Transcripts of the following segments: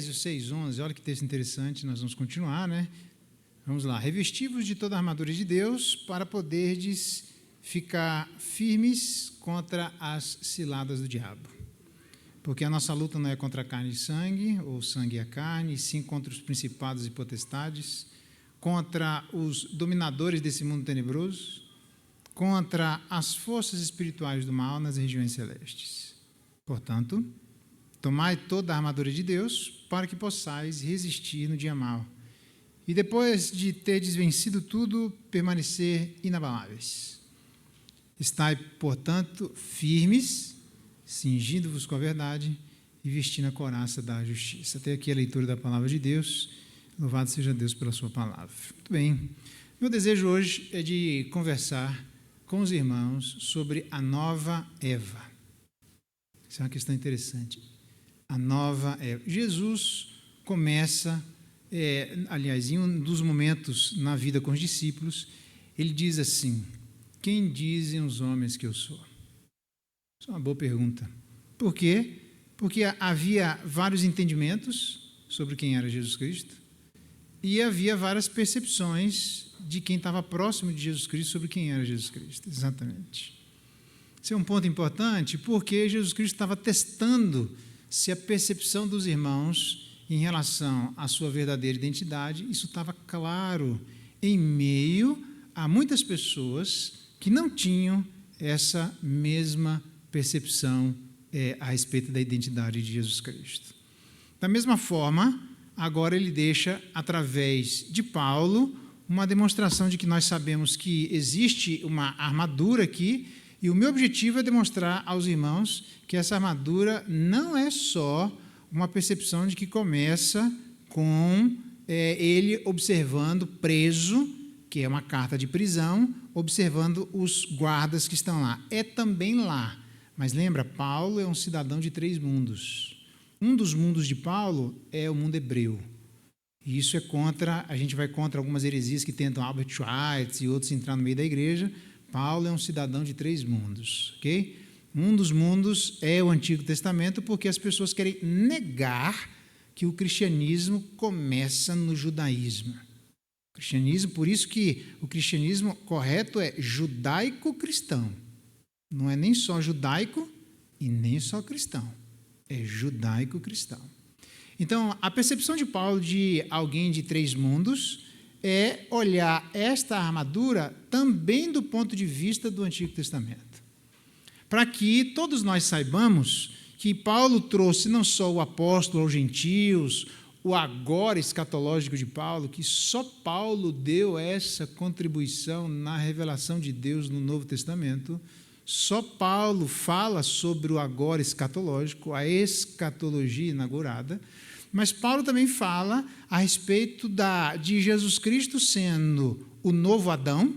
Efésios 6:11, olha que texto interessante, nós vamos continuar, né? Vamos lá. Revesti-vos de toda a armadura de Deus para poderdes ficar firmes contra as ciladas do diabo. Porque a nossa luta não é contra a carne e sangue, ou sangue e a carne, e sim contra os principados e potestades, contra os dominadores desse mundo tenebroso, contra as forças espirituais do mal nas regiões celestes. Portanto, tomai toda a armadura de Deus para que possais resistir no dia mau. E depois de terdes vencido tudo, permanecer inabaláveis. Estai, portanto, firmes, cingindo-vos com a verdade e vestindo a couraça da justiça. Até aqui a leitura da palavra de Deus. Louvado seja Deus pela sua palavra. Muito bem. Meu desejo hoje é de conversar com os irmãos sobre a nova Eva. Isso é uma questão interessante. A nova Eva. Jesus começa, aliás, em um dos momentos na vida com os discípulos, ele diz assim: quem dizem os homens que eu sou? Isso é uma boa pergunta. Por quê? Porque havia vários entendimentos sobre quem era Jesus Cristo e havia várias percepções de quem estava próximo de Jesus Cristo sobre quem era Jesus Cristo. Exatamente. Esse é um ponto importante porque Jesus Cristo estava testando se a percepção dos irmãos em relação à sua verdadeira identidade, isso estava claro em meio a muitas pessoas que não tinham essa mesma percepção a respeito da identidade de Jesus Cristo. Da mesma forma, agora ele deixa, através de Paulo, uma demonstração de que nós sabemos que existe uma armadura aqui, e o meu objetivo é demonstrar aos irmãos que essa armadura não é só uma percepção de que começa com ele observando preso, que é uma carta de prisão, observando os guardas que estão lá. É também lá. Mas lembra, Paulo é um cidadão de 3 mundos. Um dos mundos de Paulo é o mundo hebreu. E isso é contra, a gente vai contra algumas heresias que tentam Albert Schweitzer e outros entrar no meio da igreja. Paulo é um cidadão de 3 mundos, ok? Um dos mundos é o Antigo Testamento, porque as pessoas querem negar que o cristianismo começa no judaísmo. Cristianismo, por isso que o cristianismo correto é judaico-cristão. Não é nem só judaico e nem só cristão. É judaico-cristão. Então, a percepção de Paulo de alguém de 3 mundos é olhar esta armadura também do ponto de vista do Antigo Testamento. Para que todos nós saibamos que Paulo trouxe não só o apóstolo aos gentios, o agora escatológico de Paulo, que só Paulo deu essa contribuição na revelação de Deus no Novo Testamento, só Paulo fala sobre o agora escatológico, a escatologia inaugurada, mas Paulo também fala a respeito de Jesus Cristo sendo o novo Adão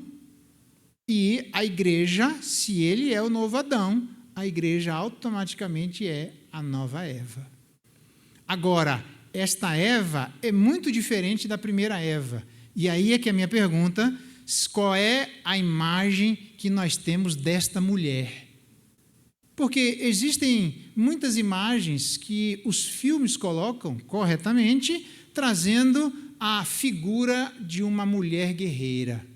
e a igreja, se ele é o novo Adão, a igreja automaticamente é a nova Eva. Agora, esta Eva é muito diferente da primeira Eva. E aí é que a minha pergunta: qual é a imagem que nós temos desta mulher? Porque existem muitas imagens que os filmes colocam corretamente, trazendo a figura de uma mulher guerreira.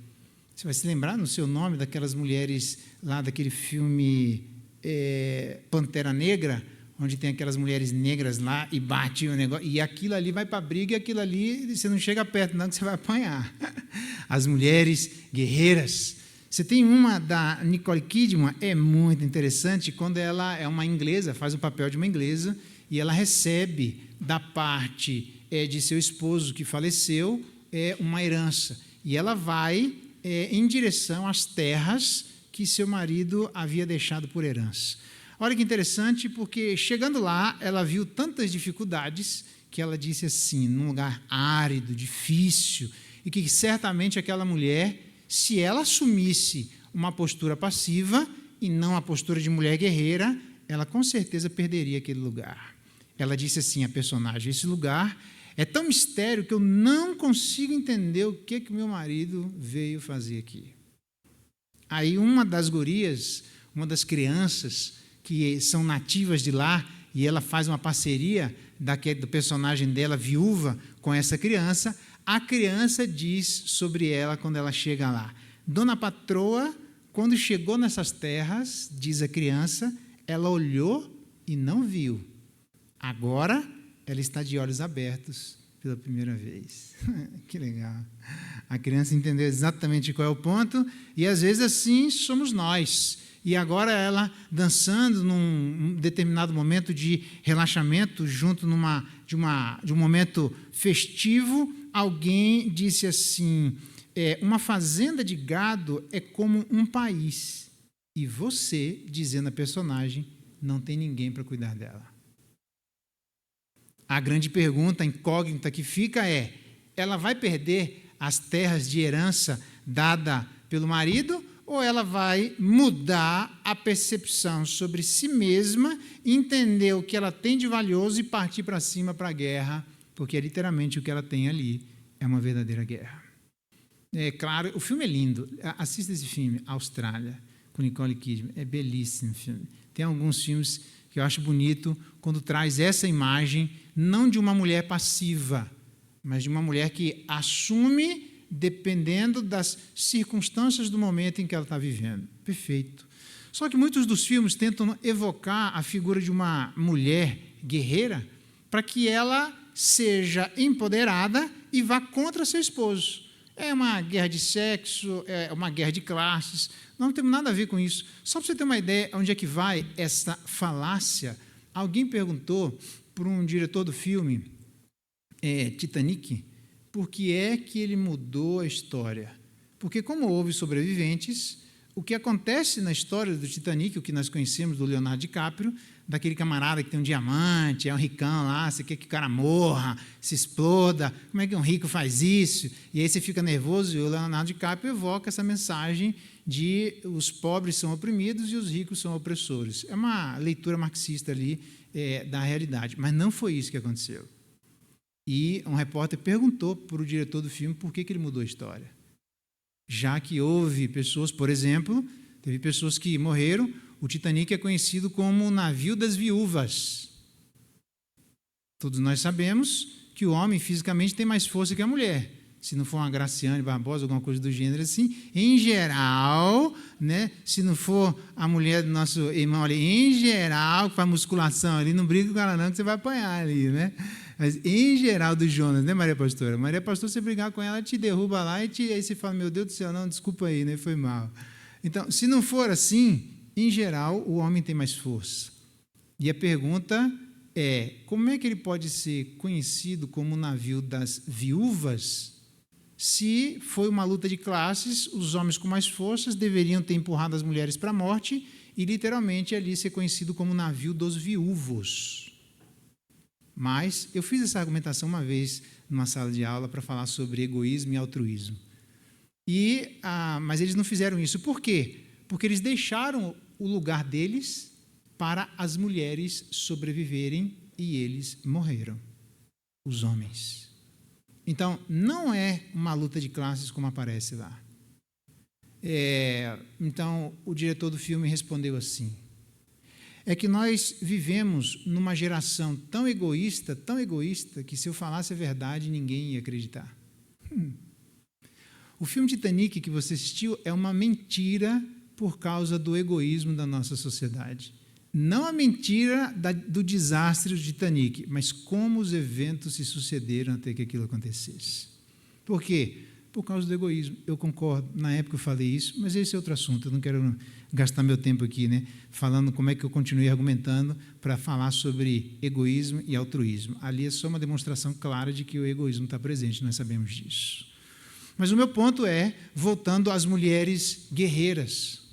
Você vai se lembrar no seu nome daquelas mulheres lá daquele filme Pantera Negra, onde tem aquelas mulheres negras lá e bate o negócio, e aquilo ali vai para a briga, e aquilo ali você não chega perto não, que você vai apanhar. As mulheres guerreiras. Você tem uma da Nicole Kidman, é muito interessante, quando ela é uma inglesa, faz o papel de uma inglesa, e ela recebe da parte de seu esposo que faleceu uma herança. E ela vai em direção às terras que seu marido havia deixado por herança. Olha que interessante, porque chegando lá, ela viu tantas dificuldades que ela disse assim, num lugar árido, difícil, e que certamente aquela mulher, se ela assumisse uma postura passiva e não a postura de mulher guerreira, ela com certeza perderia aquele lugar. Ela disse assim, a personagem: esse lugar é tão mistério que eu não consigo entender o que o meu marido veio fazer aqui. Aí uma das gurias, uma das crianças que são nativas de lá, e ela faz uma parceria do personagem dela, viúva, com essa criança, a criança diz sobre ela quando ela chega lá. Dona Patroa, quando chegou nessas terras, diz a criança, ela olhou e não viu. Agora, ela está de olhos abertos pela primeira vez. Que legal. A criança entendeu exatamente qual é o ponto, e às vezes assim somos nós. E agora ela dançando num determinado momento de relaxamento, junto de um momento festivo, alguém disse assim, uma fazenda de gado é como um país, e você, dizendo a personagem, não tem ninguém para cuidar dela. A grande pergunta, a incógnita que fica é, ela vai perder as terras de herança dada pelo marido, ou ela vai mudar a percepção sobre si mesma, entender o que ela tem de valioso e partir para cima para a guerra, porque literalmente o que ela tem ali é uma verdadeira guerra. É claro, o filme é lindo, assista esse filme, Austrália, com Nicole Kidman, é belíssimo o filme. Tem alguns filmes que eu acho bonito quando traz essa imagem, não de uma mulher passiva, mas de uma mulher que assume dependendo das circunstâncias do momento em que ela está vivendo. Perfeito. Só que muitos dos filmes tentam evocar a figura de uma mulher guerreira para que ela seja empoderada e vá contra seu esposo. É uma guerra de sexo, é uma guerra de classes, não tem nada a ver com isso. Só para você ter uma ideia onde é que vai essa falácia, alguém perguntou para um diretor do filme, Titanic, por que é que ele mudou a história? Porque como houve sobreviventes, o que acontece na história do Titanic, o que nós conhecemos do Leonardo DiCaprio, daquele camarada que tem um diamante, é um ricão lá, você quer que o cara morra, se exploda, como é que um rico faz isso? E aí você fica nervoso, e o Leonardo DiCaprio evoca essa mensagem de os pobres são oprimidos e os ricos são opressores. É uma leitura marxista ali da realidade, mas não foi isso que aconteceu. E um repórter perguntou para o diretor do filme por que ele mudou a história. Já que houve pessoas, por exemplo, teve pessoas que morreram, o Titanic é conhecido como o navio das viúvas. Todos nós sabemos que o homem fisicamente tem mais força que a mulher. Se não for uma Graciane Barbosa, alguma coisa do gênero assim, em geral, né, se não for a mulher do nosso irmão ali, em geral, que faz musculação ali, não briga com ela não, que você vai apanhar ali, né? Mas, em geral, do Jonas, né, Maria Pastora? Maria Pastora, você brigar com ela, te derruba lá, aí você fala, meu Deus do céu, não, desculpa aí, né, foi mal. Então, se não for assim, em geral, o homem tem mais força. E a pergunta é, como é que ele pode ser conhecido como o navio das viúvas, se foi uma luta de classes, os homens com mais forças deveriam ter empurrado as mulheres para a morte e, literalmente, ali ser conhecido como o navio dos viúvos. Mas eu fiz essa argumentação uma vez numa sala de aula para falar sobre egoísmo e altruísmo. Mas eles não fizeram isso. Por quê? Porque eles deixaram o lugar deles para as mulheres sobreviverem e eles morreram, os homens. Então, não é uma luta de classes como aparece lá. Então, o diretor do filme respondeu assim, é que nós vivemos numa geração tão egoísta, que se eu falasse a verdade, ninguém ia acreditar. O filme Titanic que você assistiu é uma mentira por causa do egoísmo da nossa sociedade. Não a mentira do desastre do Titanic, mas como os eventos se sucederam até que aquilo acontecesse. Por quê? Por causa do egoísmo. Eu concordo, na época eu falei isso, mas esse é outro assunto, eu não quero gastar meu tempo aqui, né, falando como é que eu continuei argumentando para falar sobre egoísmo e altruísmo. Ali é só uma demonstração clara de que o egoísmo está presente, nós sabemos disso. Mas o meu ponto é, voltando às mulheres guerreiras,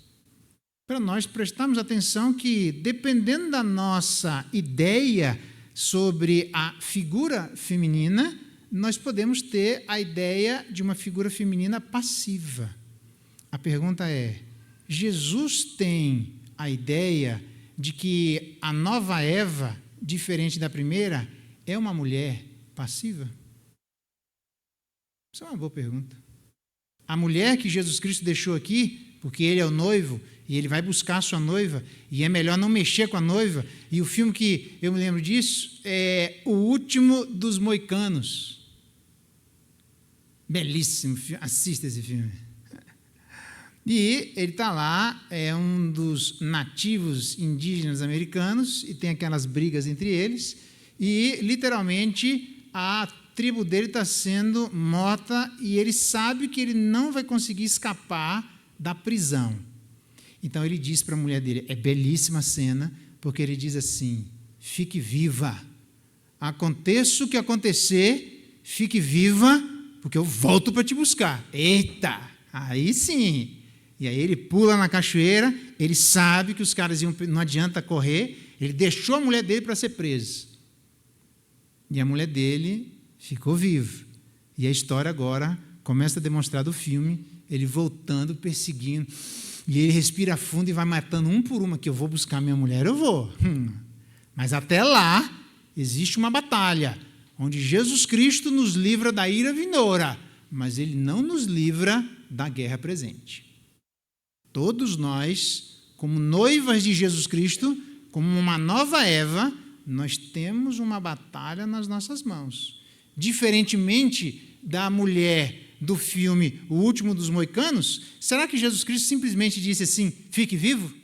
para nós prestarmos atenção que, dependendo da nossa ideia sobre a figura feminina, nós podemos ter a ideia de uma figura feminina passiva. A pergunta é, Jesus tem a ideia de que a nova Eva, diferente da primeira, é uma mulher passiva? Isso é uma boa pergunta. A mulher que Jesus Cristo deixou aqui, porque ele é o noivo, e ele vai buscar a sua noiva, e é melhor não mexer com a noiva. E o filme que eu me lembro disso é O Último dos Moicanos. Belíssimo filme, assista esse filme. E ele está lá, é um dos nativos indígenas americanos, e tem aquelas brigas entre eles, e literalmente a tribo dele está sendo morta, e ele sabe que ele não vai conseguir escapar da prisão. Então ele diz para a mulher dele, é belíssima a cena, porque ele diz assim, fique viva, aconteça o que acontecer, fique viva, porque eu volto para te buscar. Eita, aí sim. E aí ele pula na cachoeira, ele sabe que os caras não adianta correr, ele deixou a mulher dele para ser presa. E a mulher dele ficou viva. E a história agora começa a demonstrar do filme, ele voltando, perseguindo, e ele respira fundo e vai matando um por uma, que eu vou buscar minha mulher, eu vou. Mas até lá, existe uma batalha, onde Jesus Cristo nos livra da ira vindoura, mas ele não nos livra da guerra presente. Todos nós, como noivas de Jesus Cristo, como uma nova Eva, nós temos uma batalha nas nossas mãos. Diferentemente da mulher do filme O Último dos Moicanos, será que Jesus Cristo simplesmente disse assim, fique vivo?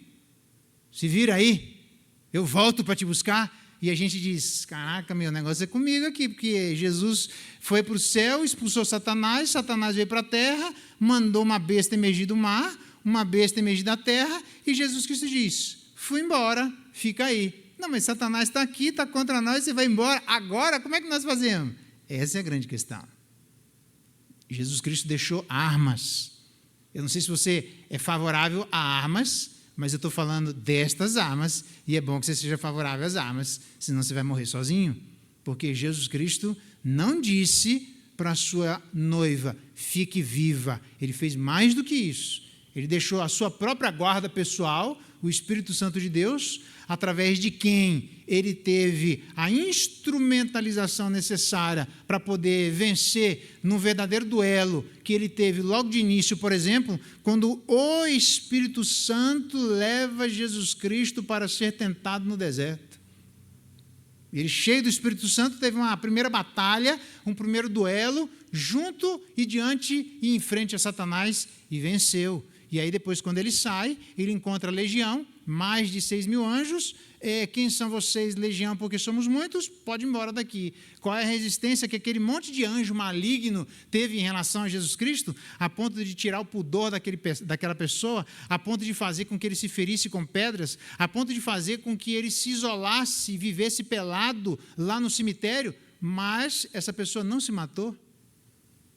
Se vira aí, eu volto para te buscar? E a gente diz, caraca, meu negócio é comigo aqui, porque Jesus foi para o céu, expulsou Satanás, Satanás veio para a terra, mandou uma besta emergir do mar, uma besta emergir da terra, e Jesus Cristo diz, fui embora, fica aí. Não, mas Satanás está aqui, está contra nós, você vai embora. Agora, como é que nós fazemos? Essa é a grande questão. Jesus Cristo deixou armas. Eu não sei se você é favorável a armas, mas eu estou falando destas armas, e é bom que você seja favorável às armas, senão você vai morrer sozinho. Porque Jesus Cristo não disse para a sua noiva, fique viva. Ele fez mais do que isso. Ele deixou a sua própria guarda pessoal, o Espírito Santo de Deus, através de quem ele teve a instrumentalização necessária para poder vencer num verdadeiro duelo que ele teve logo de início, por exemplo, quando o Espírito Santo leva Jesus Cristo para ser tentado no deserto. Ele, cheio do Espírito Santo, teve uma primeira batalha, um primeiro duelo, junto e diante e em frente a Satanás, e venceu. E aí depois, quando ele sai, ele encontra a legião, mais de 6.000 anjos. Quem são vocês, legião, porque somos muitos? Pode ir embora daqui. Qual é a resistência que aquele monte de anjo maligno teve em relação a Jesus Cristo, a ponto de tirar o pudor daquela pessoa, a ponto de fazer com que ele se ferisse com pedras, a ponto de fazer com que ele se isolasse e vivesse pelado lá no cemitério? Mas essa pessoa não se matou.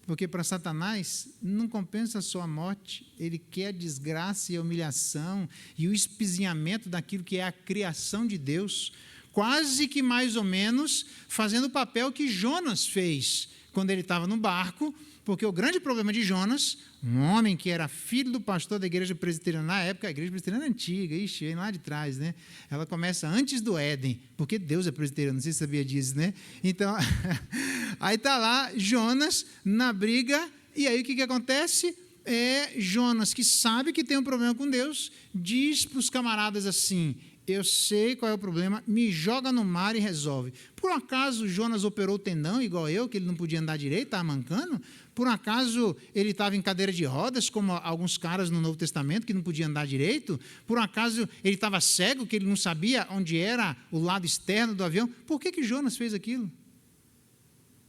Porque para Satanás não compensa só a morte, ele quer a desgraça e a humilhação e o espizinhamento daquilo que é a criação de Deus, quase que mais ou menos fazendo o papel que Jonas fez quando ele estava no barco, porque o grande problema de Jonas, um homem que era filho do pastor da igreja presbiteriana na época, a igreja presbiteriana antiga, vem lá de trás, né? Ela começa antes do Éden, porque Deus é presbiteriano, não sei se você sabia disso, né? Então, aí está lá Jonas na briga, e aí o que acontece? Jonas, que sabe que tem um problema com Deus, diz para os camaradas assim, eu sei qual é o problema, me joga no mar e resolve. Por acaso Jonas operou o tendão igual eu, que ele não podia andar direito, estava mancando? Por acaso ele estava em cadeira de rodas, como alguns caras no Novo Testamento, que não podiam andar direito? Por acaso ele estava cego, que ele não sabia onde era o lado externo do avião? Por que Jonas fez aquilo?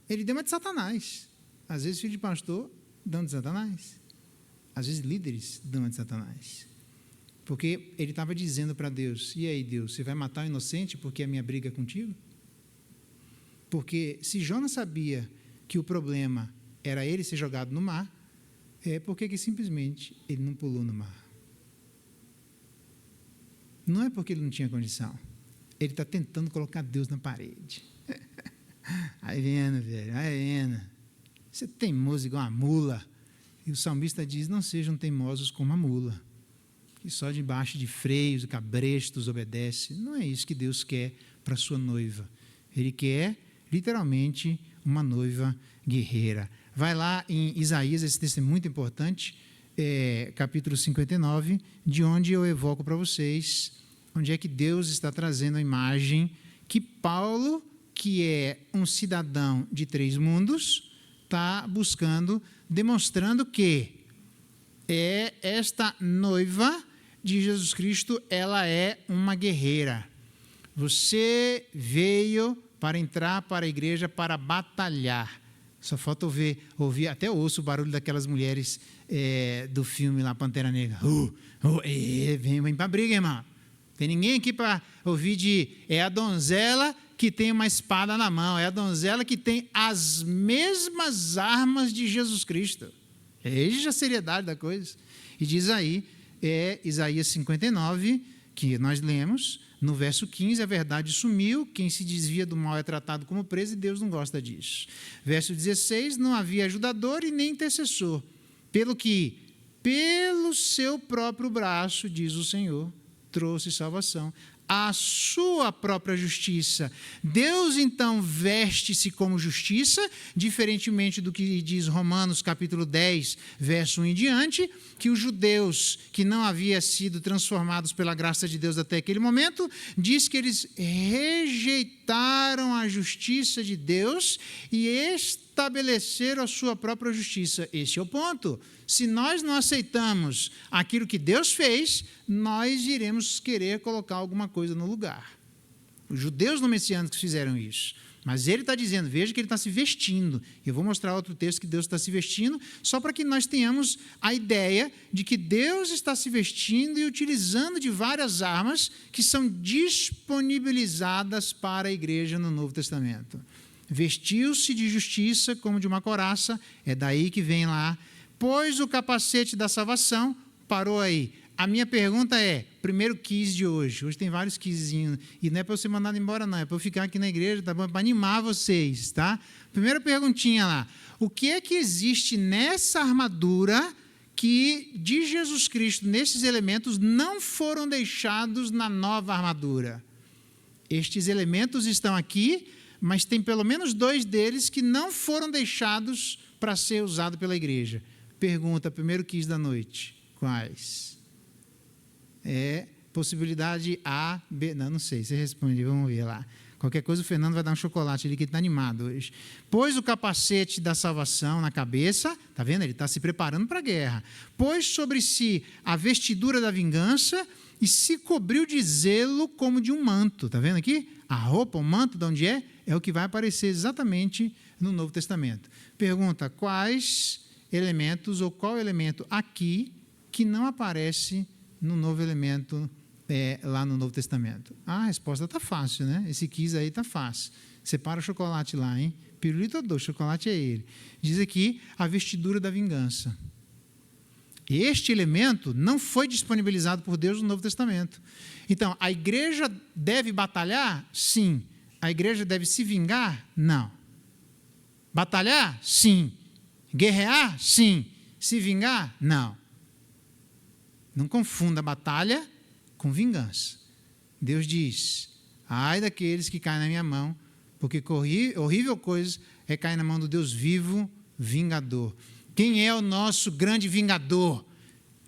Ele deu uma de Satanás. Às vezes filho de pastor dão de Satanás. Às vezes líderes dão de Satanás. Porque ele estava dizendo para Deus, e aí Deus, você vai matar o inocente porque a minha briga é contigo? Porque se Jonas sabia que o problema era ele ser jogado no mar, por que simplesmente ele não pulou no mar? Não é porque ele não tinha condição, ele está tentando colocar Deus na parede. Aí vendo, velho, aí vendo, você é teimoso igual uma mula, e o salmista diz, não sejam teimosos como a mula, que só debaixo de freios e cabrestos obedece. Não é isso que Deus quer para a sua noiva. Ele quer, literalmente, uma noiva guerreira. Vai lá em Isaías, esse texto é muito importante, capítulo 59, de onde eu evoco para vocês, onde é que Deus está trazendo a imagem que Paulo, que é um cidadão de 3 mundos, está buscando, demonstrando que esta noiva de Jesus Cristo, ela é uma guerreira. Você veio para entrar para a igreja para batalhar. Só falta ouvir, até ouço o barulho daquelas mulheres do filme lá, Pantera Negra. Vem para a briga, irmão. Tem ninguém aqui para ouvir é a donzela que tem uma espada na mão, é a donzela que tem as mesmas armas de Jesus Cristo. Veja a seriedade da coisa. E diz aí, Isaías 59, que nós lemos, no verso 15, a verdade sumiu, quem se desvia do mal é tratado como preso e Deus não gosta disso. Verso 16, não havia ajudador e nem intercessor, pelo seu próprio braço, diz o Senhor, trouxe salvação. A sua própria justiça. Deus, então, veste-se como justiça, diferentemente do que diz Romanos, capítulo 10, verso 1 em diante, que os judeus, que não haviam sido transformados pela graça de Deus até aquele momento, diz que eles rejeitaram a justiça de Deus e estabeleceram a sua própria justiça. Este é o ponto. Se nós não aceitamos aquilo que Deus fez, nós iremos querer colocar alguma coisa no lugar. Os judeus não messiânicos fizeram isso. Mas ele está dizendo, veja que ele está se vestindo. Eu vou mostrar outro texto que Deus está se vestindo, só para que nós tenhamos a ideia de que Deus está se vestindo e utilizando de várias armas que são disponibilizadas para a igreja no Novo Testamento. Vestiu-se de justiça como de uma couraça, é daí que vem lá. Pôs o capacete da salvação, parou aí. A minha pergunta é, primeiro quiz de hoje. Hoje tem vários quizzinhos. E não é para você mandar embora, não. É para eu ficar aqui na igreja, tá bom? Para animar vocês, tá? Primeira perguntinha lá. O que é que existe nessa armadura que, de Jesus Cristo, nesses elementos, não foram deixados na nova armadura? Estes elementos estão aqui, mas tem pelo menos 2 deles que não foram deixados para ser usado pela igreja. Pergunta, primeiro quiz da noite. Quais? Possibilidade A, B... Não sei, você responde, vamos ver lá. Qualquer coisa o Fernando vai dar um chocolate ali, que ele está animado hoje. Pôs o capacete da salvação na cabeça, está vendo? Ele está se preparando para a guerra. Pôs sobre si a vestidura da vingança e se cobriu de zelo como de um manto. Está vendo aqui? A roupa, o manto, de onde é? É o que vai aparecer exatamente no Novo Testamento. Pergunta, quais elementos ou qual elemento aqui que não aparece no novo elemento lá no Novo Testamento? A resposta está fácil, né? Esse quiz aí está fácil. Separa o chocolate lá, hein? Pirulito ou doce, chocolate é ele. Diz aqui a vestidura da vingança. Este elemento não foi disponibilizado por Deus no Novo Testamento. Então, a igreja deve batalhar? Sim. A igreja deve se vingar? Não. Batalhar? Sim. Guerrear? Sim. Se vingar? Não. Não confunda batalha com vingança. Deus diz, ai daqueles que caem na minha mão, porque horrível coisa é cair na mão do Deus vivo, vingador. Quem é o nosso grande vingador?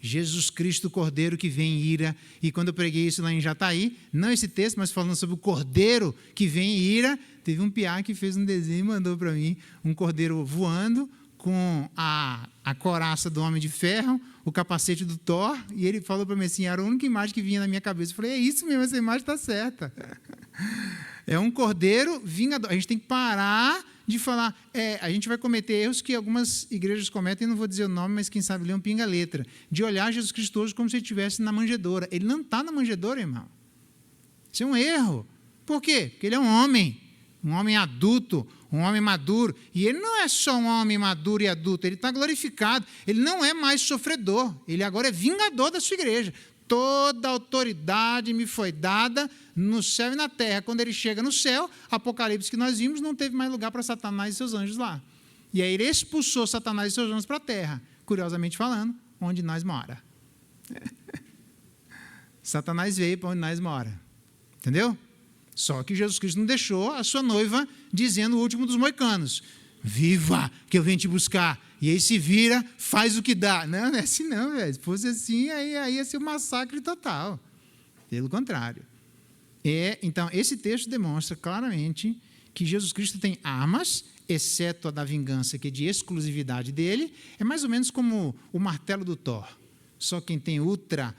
Jesus Cristo, o Cordeiro que vem em ira. E quando eu preguei isso lá em Jataí, não esse texto, mas falando sobre o Cordeiro que vem em ira, teve um piá que fez um desenho e mandou para mim um cordeiro voando, com a couraça do Homem de Ferro, o capacete do Thor, e ele falou para mim assim, era a única imagem que vinha na minha cabeça. Eu falei, é isso mesmo, essa imagem está certa. É um cordeiro vingador. A gente tem que parar de falar, a gente vai cometer erros que algumas igrejas cometem, não vou dizer o nome, mas quem sabe ler um pinga-letra, de olhar Jesus Cristo hoje como se ele estivesse na manjedoura. Ele não está na manjedoura, irmão. Isso é um erro. Por quê? Porque ele é um homem adulto, um homem maduro, e ele não é só um homem maduro e adulto, ele está glorificado, ele não é mais sofredor, ele agora é vingador da sua igreja. Toda autoridade me foi dada no céu e na terra. Quando ele chega no céu, Apocalipse que nós vimos, não teve mais lugar para Satanás e seus anjos lá. E aí ele expulsou Satanás e seus anjos para a terra, curiosamente falando, onde nós mora. Satanás veio para onde nós mora. Entendeu? Só que Jesus Cristo não deixou a sua noiva dizendo o último dos moicanos. viva, que eu venho te buscar. E aí se vira, faz o que dá. Não, não é assim não, velho. Se fosse assim, aí ia ser um massacre total. Pelo contrário. Então, esse texto demonstra claramente que Jesus Cristo tem armas, exceto a da vingança, que é de exclusividade dele. É mais ou menos como o martelo do Thor. Só quem tem ultra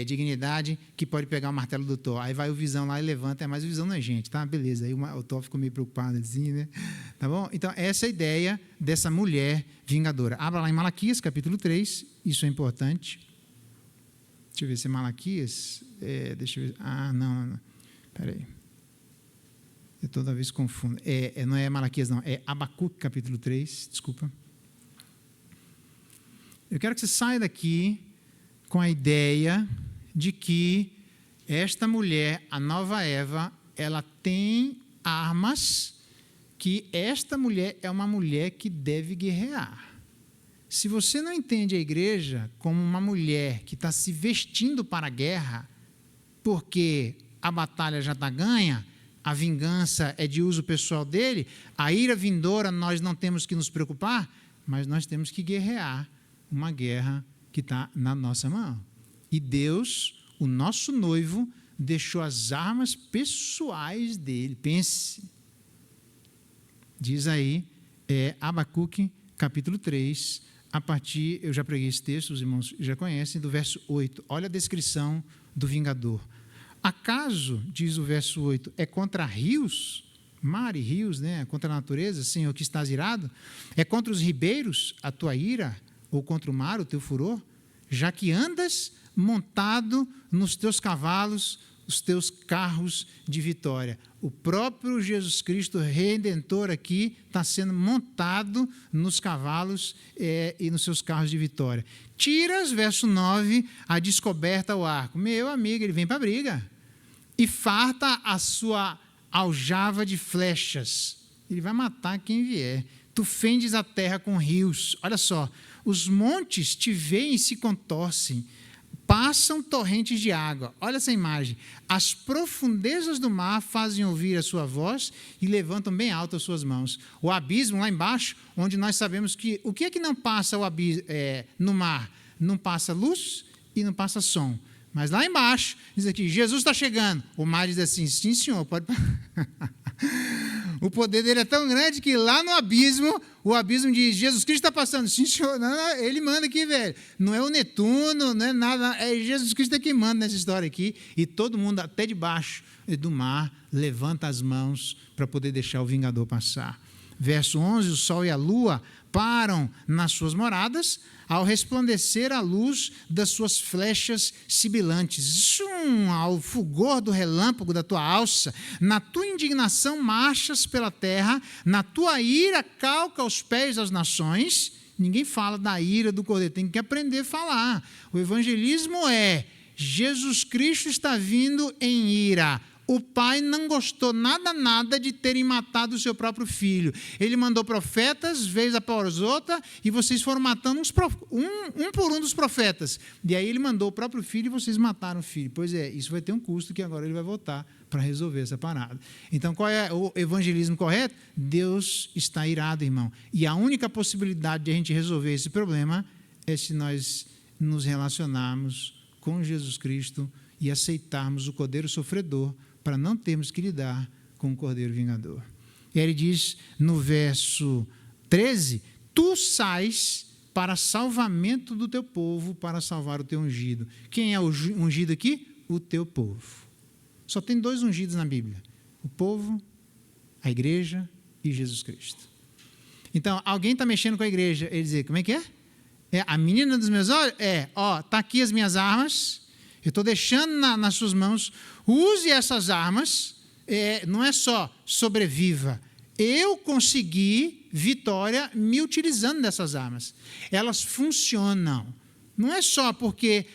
dignidade que pode pegar o martelo do Thor. Aí vai o Visão lá e levanta, mas o Visão não é gente, tá? Beleza. Aí o Thor ficou meio preocupado assim, né? Tá bom? Então, essa é a ideia dessa mulher vingadora. Abra lá em Malaquias, capítulo 3. Isso é importante. Deixa eu ver se é Malaquias. Deixa eu ver. Não. Espera aí. Eu toda vez confundo. Não é Malaquias, não. É Abacuque, capítulo 3. Desculpa. Eu quero que você saia daqui com a ideia de que esta mulher, a nova Eva, ela tem armas, que esta mulher é uma mulher que deve guerrear. Se você não entende a igreja como uma mulher que está se vestindo para a guerra, porque a batalha já está ganha, a vingança é de uso pessoal dele, a ira vindoura nós não temos que nos preocupar, mas nós temos que guerrear uma guerra que está na nossa mão. E Deus, o nosso noivo, deixou as armas pessoais dele. Pense. Diz aí, Abacuque, capítulo 3, a partir, eu já preguei esse texto, os irmãos já conhecem, do verso 8. Olha a descrição do vingador. Acaso, diz o verso 8, é contra rios, mar e rios, né? Contra a natureza, Senhor, que estás irado? É contra os ribeiros a tua ira? Ou contra o mar, o teu furor, já que andas montado nos teus cavalos, os teus carros de vitória. O próprio Jesus Cristo, Redentor aqui, está sendo montado nos cavalos e nos seus carros de vitória. Tiras, verso 9, a descoberta ao arco. Meu amigo, ele vem para a briga. E farta a sua aljava de flechas. Ele vai matar quem vier. Tu fendes a terra com rios. Olha só. Os montes te veem e se contorcem, passam torrentes de água. Olha essa imagem. As profundezas do mar fazem ouvir a sua voz e levantam bem alto as suas mãos. O abismo lá embaixo, onde nós sabemos que... O que é que não passa no mar? Não passa luz e não passa som. Mas lá embaixo, diz aqui, Jesus está chegando. O mar diz assim, sim senhor, pode... O poder dele é tão grande que lá no abismo, o abismo diz, Jesus Cristo está passando. Sim, senhor, não, ele manda aqui, velho. Não é o Netuno, não é nada, é Jesus Cristo que manda nessa história aqui. E todo mundo, até debaixo do mar, levanta as mãos para poder deixar o vingador passar. Verso 11, o sol e a lua param nas suas moradas, ao resplandecer a luz das suas flechas sibilantes. Ao fulgor do relâmpago da tua alça, na tua indignação marchas pela terra, na tua ira calca os pés das nações. Ninguém fala da ira do Cordeiro, tem que aprender a falar. O evangelismo é, Jesus Cristo está vindo em ira. O pai não gostou nada de terem matado o seu próprio filho. Ele mandou profetas, vez após outra, e vocês foram matando um por um dos profetas. E aí ele mandou o próprio filho e vocês mataram o filho. Pois é, isso vai ter um custo que agora ele vai voltar para resolver essa parada. Então, qual é o evangelismo correto? Deus está irado, irmão. E a única possibilidade de a gente resolver esse problema é se nós nos relacionarmos com Jesus Cristo e aceitarmos o Cordeiro sofredor, para não termos que lidar com o Cordeiro Vingador. E ele diz no verso 13, tu sais para salvamento do teu povo, para salvar o teu ungido. Quem é o ungido aqui? O teu povo. Só tem 2 ungidos na Bíblia. O povo, a igreja e Jesus Cristo. Então, alguém está mexendo com a igreja, ele diz, como é que é? É a menina dos meus olhos? Está aqui as minhas armas, eu estou deixando nas suas mãos, use essas armas, não é só sobreviva, eu consegui vitória me utilizando dessas armas. Elas funcionam. Não é só porque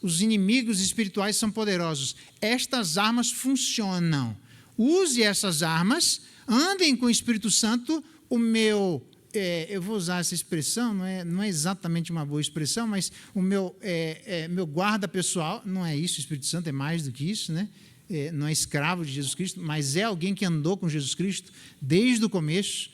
os inimigos espirituais são poderosos. Estas armas funcionam. Use essas armas, andem com o Espírito Santo, eu vou usar essa expressão, não é exatamente uma boa expressão, mas o meu guarda pessoal, não é isso, o Espírito Santo é mais do que isso, né? Não é escravo de Jesus Cristo, mas é alguém que andou com Jesus Cristo desde o começo.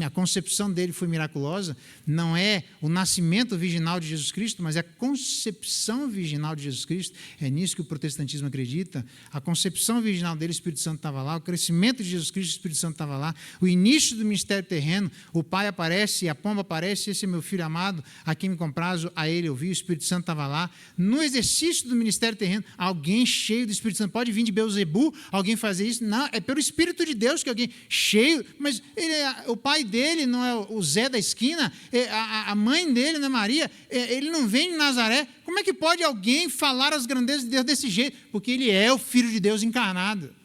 A concepção dele foi miraculosa. Não é o nascimento virginal de Jesus Cristo, mas é a concepção virginal de Jesus Cristo. É nisso que o protestantismo acredita. A concepção virginal dele, o Espírito Santo estava lá. O crescimento de Jesus Cristo, o Espírito Santo estava lá. O início do ministério terreno, o Pai aparece, a pomba aparece, esse é meu filho amado, a quem me comprazo, a ele eu vi, o Espírito Santo estava lá. No exercício do ministério terreno, alguém cheio do Espírito Santo, pode vir de Beelzebu, alguém fazer isso? Não, é pelo Espírito de Deus que alguém cheio, mas o pai dele não é o Zé da esquina, a mãe dele não é Maria, ele não vem de Nazaré. Como é que pode alguém falar as grandezas de Deus desse jeito? Porque ele é o Filho de Deus encarnado.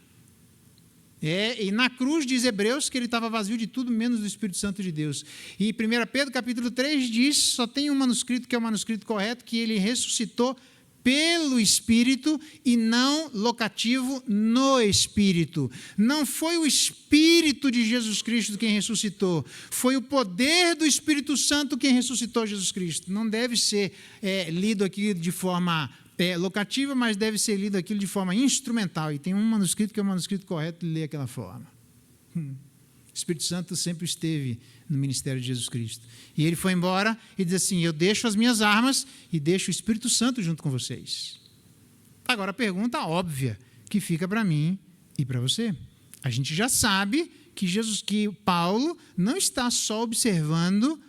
E na cruz diz Hebreus que ele estava vazio de tudo menos do Espírito Santo de Deus. E 1 Pedro capítulo 3 diz, só tem um manuscrito que é o manuscrito correto, que ele ressuscitou pelo Espírito e não locativo no Espírito. Não foi o Espírito de Jesus Cristo quem ressuscitou, foi o poder do Espírito Santo quem ressuscitou Jesus Cristo. Não deve ser lido aqui de forma locativa, mas deve ser lido aquilo de forma instrumental. E tem um manuscrito que é o manuscrito correto de ler aquela forma. O Espírito Santo sempre esteve no ministério de Jesus Cristo. E ele foi embora e diz assim, eu deixo as minhas armas e deixo o Espírito Santo junto com vocês. Agora a pergunta óbvia que fica para mim e para você. A gente já sabe que Paulo não está só observando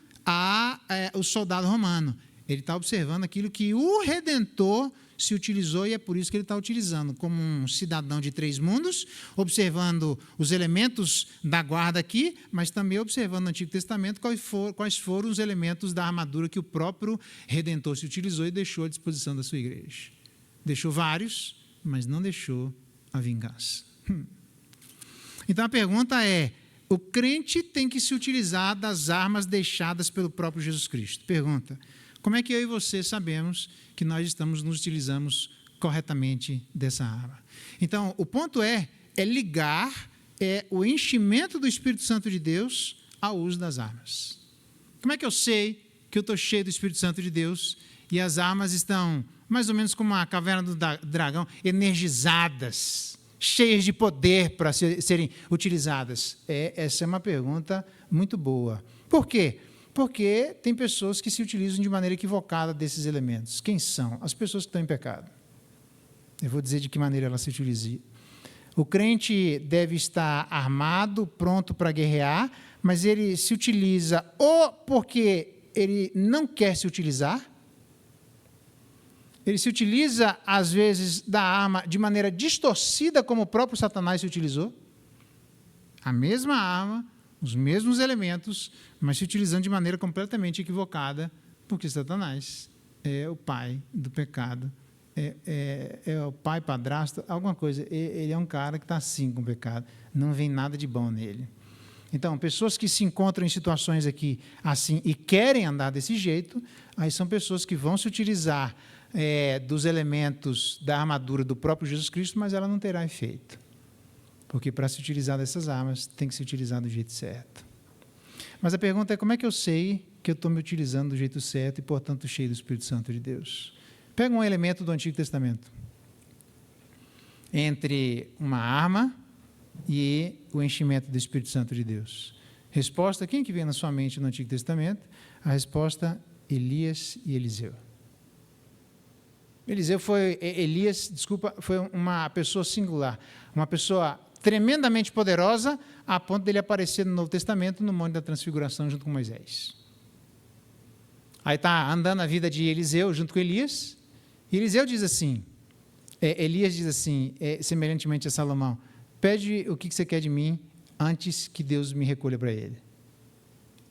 o soldado romano. Ele está observando aquilo que o Redentor se utilizou e é por isso que ele está utilizando como um cidadão de 3 mundos, observando os elementos da guarda aqui, mas também observando no Antigo Testamento quais foram os elementos da armadura que o próprio Redentor se utilizou e deixou à disposição da sua igreja. Deixou vários, mas não deixou a vingança. Então a pergunta é, o crente tem que se utilizar das armas deixadas pelo próprio Jesus Cristo. Pergunta, como é que eu e você sabemos que nós nos utilizamos corretamente dessa arma? Então, o ponto é ligar o enchimento do Espírito Santo de Deus ao uso das armas. Como é que eu sei que eu estou cheio do Espírito Santo de Deus e as armas estão mais ou menos como a caverna do dragão, energizadas, cheias de poder para serem utilizadas? Essa é uma pergunta muito boa. Por quê? Porque tem pessoas que se utilizam de maneira equivocada desses elementos. Quem são? As pessoas que estão em pecado. Eu vou dizer de que maneira elas se utilizam. O crente deve estar armado, pronto para guerrear, mas ele se utiliza ou porque ele não quer se utilizar, ele se utiliza, às vezes, da arma de maneira distorcida, como o próprio Satanás se utilizou. A mesma arma, os mesmos elementos, mas se utilizando de maneira completamente equivocada, porque Satanás é o pai do pecado, é o pai padrasto, alguma coisa. Ele é um cara que está assim com o pecado, não vem nada de bom nele. Então, pessoas que se encontram em situações aqui assim e querem andar desse jeito, aí são pessoas que vão se utilizar dos elementos da armadura do próprio Jesus Cristo, mas ela não terá efeito. Porque para se utilizar dessas armas, tem que se utilizar do jeito certo. Mas a pergunta é, como é que eu sei que eu estou me utilizando do jeito certo e, portanto, cheio do Espírito Santo de Deus? Pega um elemento do Antigo Testamento. Entre uma arma e o enchimento do Espírito Santo de Deus. Resposta, quem que vem na sua mente no Antigo Testamento? A resposta, Elias e Eliseu. Elias foi uma pessoa singular, uma pessoa tremendamente poderosa, a ponto dele aparecer no Novo Testamento, no Monte da Transfiguração, junto com Moisés. Aí está andando a vida de Eliseu, junto com Elias, e Eliseu diz assim, Elias diz assim, semelhantemente a Salomão, pede o que você quer de mim, antes que Deus me recolha para ele.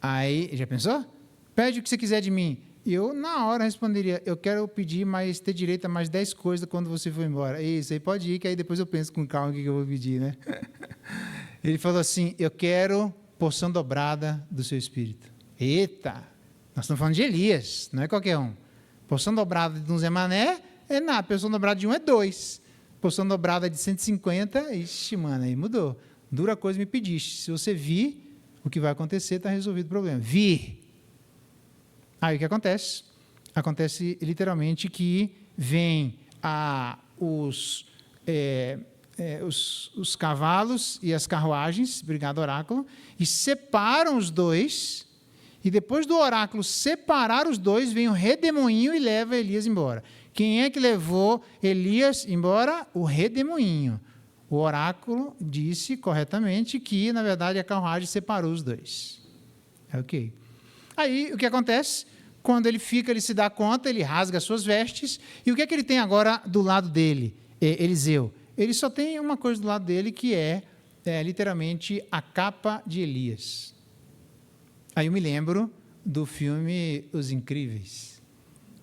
Aí, já pensou? Pede o que você quiser de mim. E eu, na hora, responderia, eu quero pedir, mas ter direito a mais 10 coisas quando você for embora. Isso aí pode ir, que aí depois eu penso com calma o que eu vou pedir, né? Ele falou assim, eu quero porção dobrada do seu Espírito. Eita! Nós estamos falando de Elias, não é qualquer um. Porção dobrada de um Zé Mané é nada, porção dobrada de um é 2. Porção dobrada de 150, ixi, mano, aí mudou. Dura coisa me pediste. Se você vir, o que vai acontecer, está resolvido o problema. Vir. Aí o que acontece? Acontece literalmente que vem os cavalos e as carruagens, obrigado, oráculo, e separam os dois, e depois do oráculo separar os dois, vem o redemoinho e leva Elias embora. Quem é que levou Elias embora? O redemoinho. O oráculo disse corretamente que, na verdade, a carruagem separou os dois. Ok. Aí, o que acontece? Quando ele fica, ele se dá conta, ele rasga as suas vestes, e o que é que ele tem agora do lado dele, Eliseu? Ele só tem uma coisa do lado dele, que é literalmente a capa de Elias. Aí eu me lembro do filme Os Incríveis,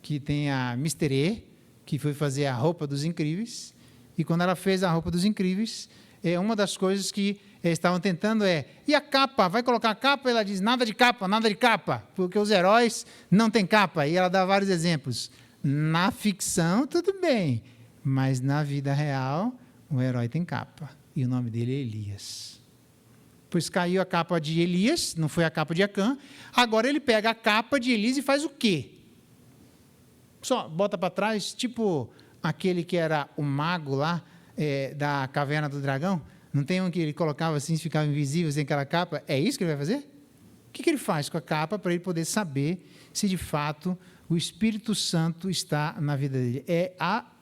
que tem a Mr. E, que foi fazer a roupa dos Incríveis, e quando ela fez a roupa dos Incríveis, uma das coisas que estavam tentando e a capa? Vai colocar a capa? Ela diz, nada de capa, porque os heróis não têm capa, e ela dá vários exemplos. Na ficção, tudo bem, mas na vida real, o herói tem capa, e o nome dele é Elias. Pois caiu a capa de Elias, não foi a capa de Acã, agora ele pega a capa de Elias e faz o quê? Só bota para trás, tipo aquele que era o mago lá, da caverna do dragão, não tem um que ele colocava assim, ficava invisível sem aquela capa? É isso que ele vai fazer? O que ele faz com a capa para ele poder saber se de fato o Espírito Santo está na vida dele?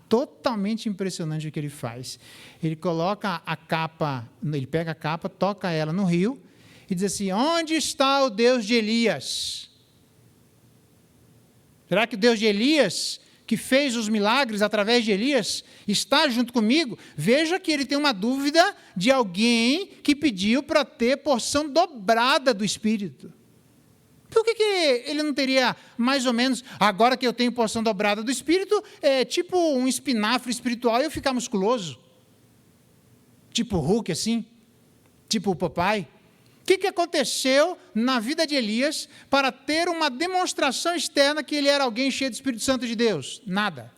Totalmente impressionante o que ele faz. Ele coloca a capa, ele pega a capa, toca ela no rio e diz assim, onde está o Deus de Elias? Será que o Deus de Elias, que fez os milagres através de Elias, está junto comigo? Veja que ele tem uma dúvida de alguém que pediu para ter porção dobrada do Espírito. Por que ele não teria, mais ou menos, agora que eu tenho porção dobrada do Espírito, tipo um espinafre espiritual e eu ficar musculoso? Tipo Hulk, assim? Tipo o Popeye? O que aconteceu na vida de Elias para ter uma demonstração externa que ele era alguém cheio do Espírito Santo de Deus? Nada.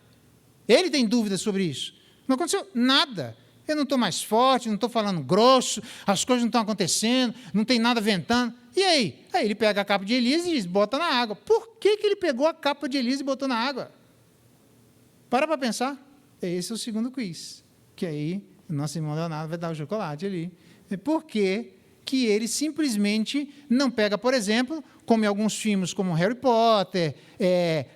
Ele tem dúvidas sobre isso. Não aconteceu nada. Eu não estou mais forte, não estou falando grosso, as coisas não estão acontecendo, não tem nada ventando. E aí? Aí ele pega a capa de Elias e diz, bota na água. Por que ele pegou a capa de Elias e botou na água? Para pensar. Esse é o segundo quiz. Que aí, o nosso irmão Leonardo vai dar o chocolate ali. Por que ele simplesmente não pega, por exemplo, como em alguns filmes como Harry Potter,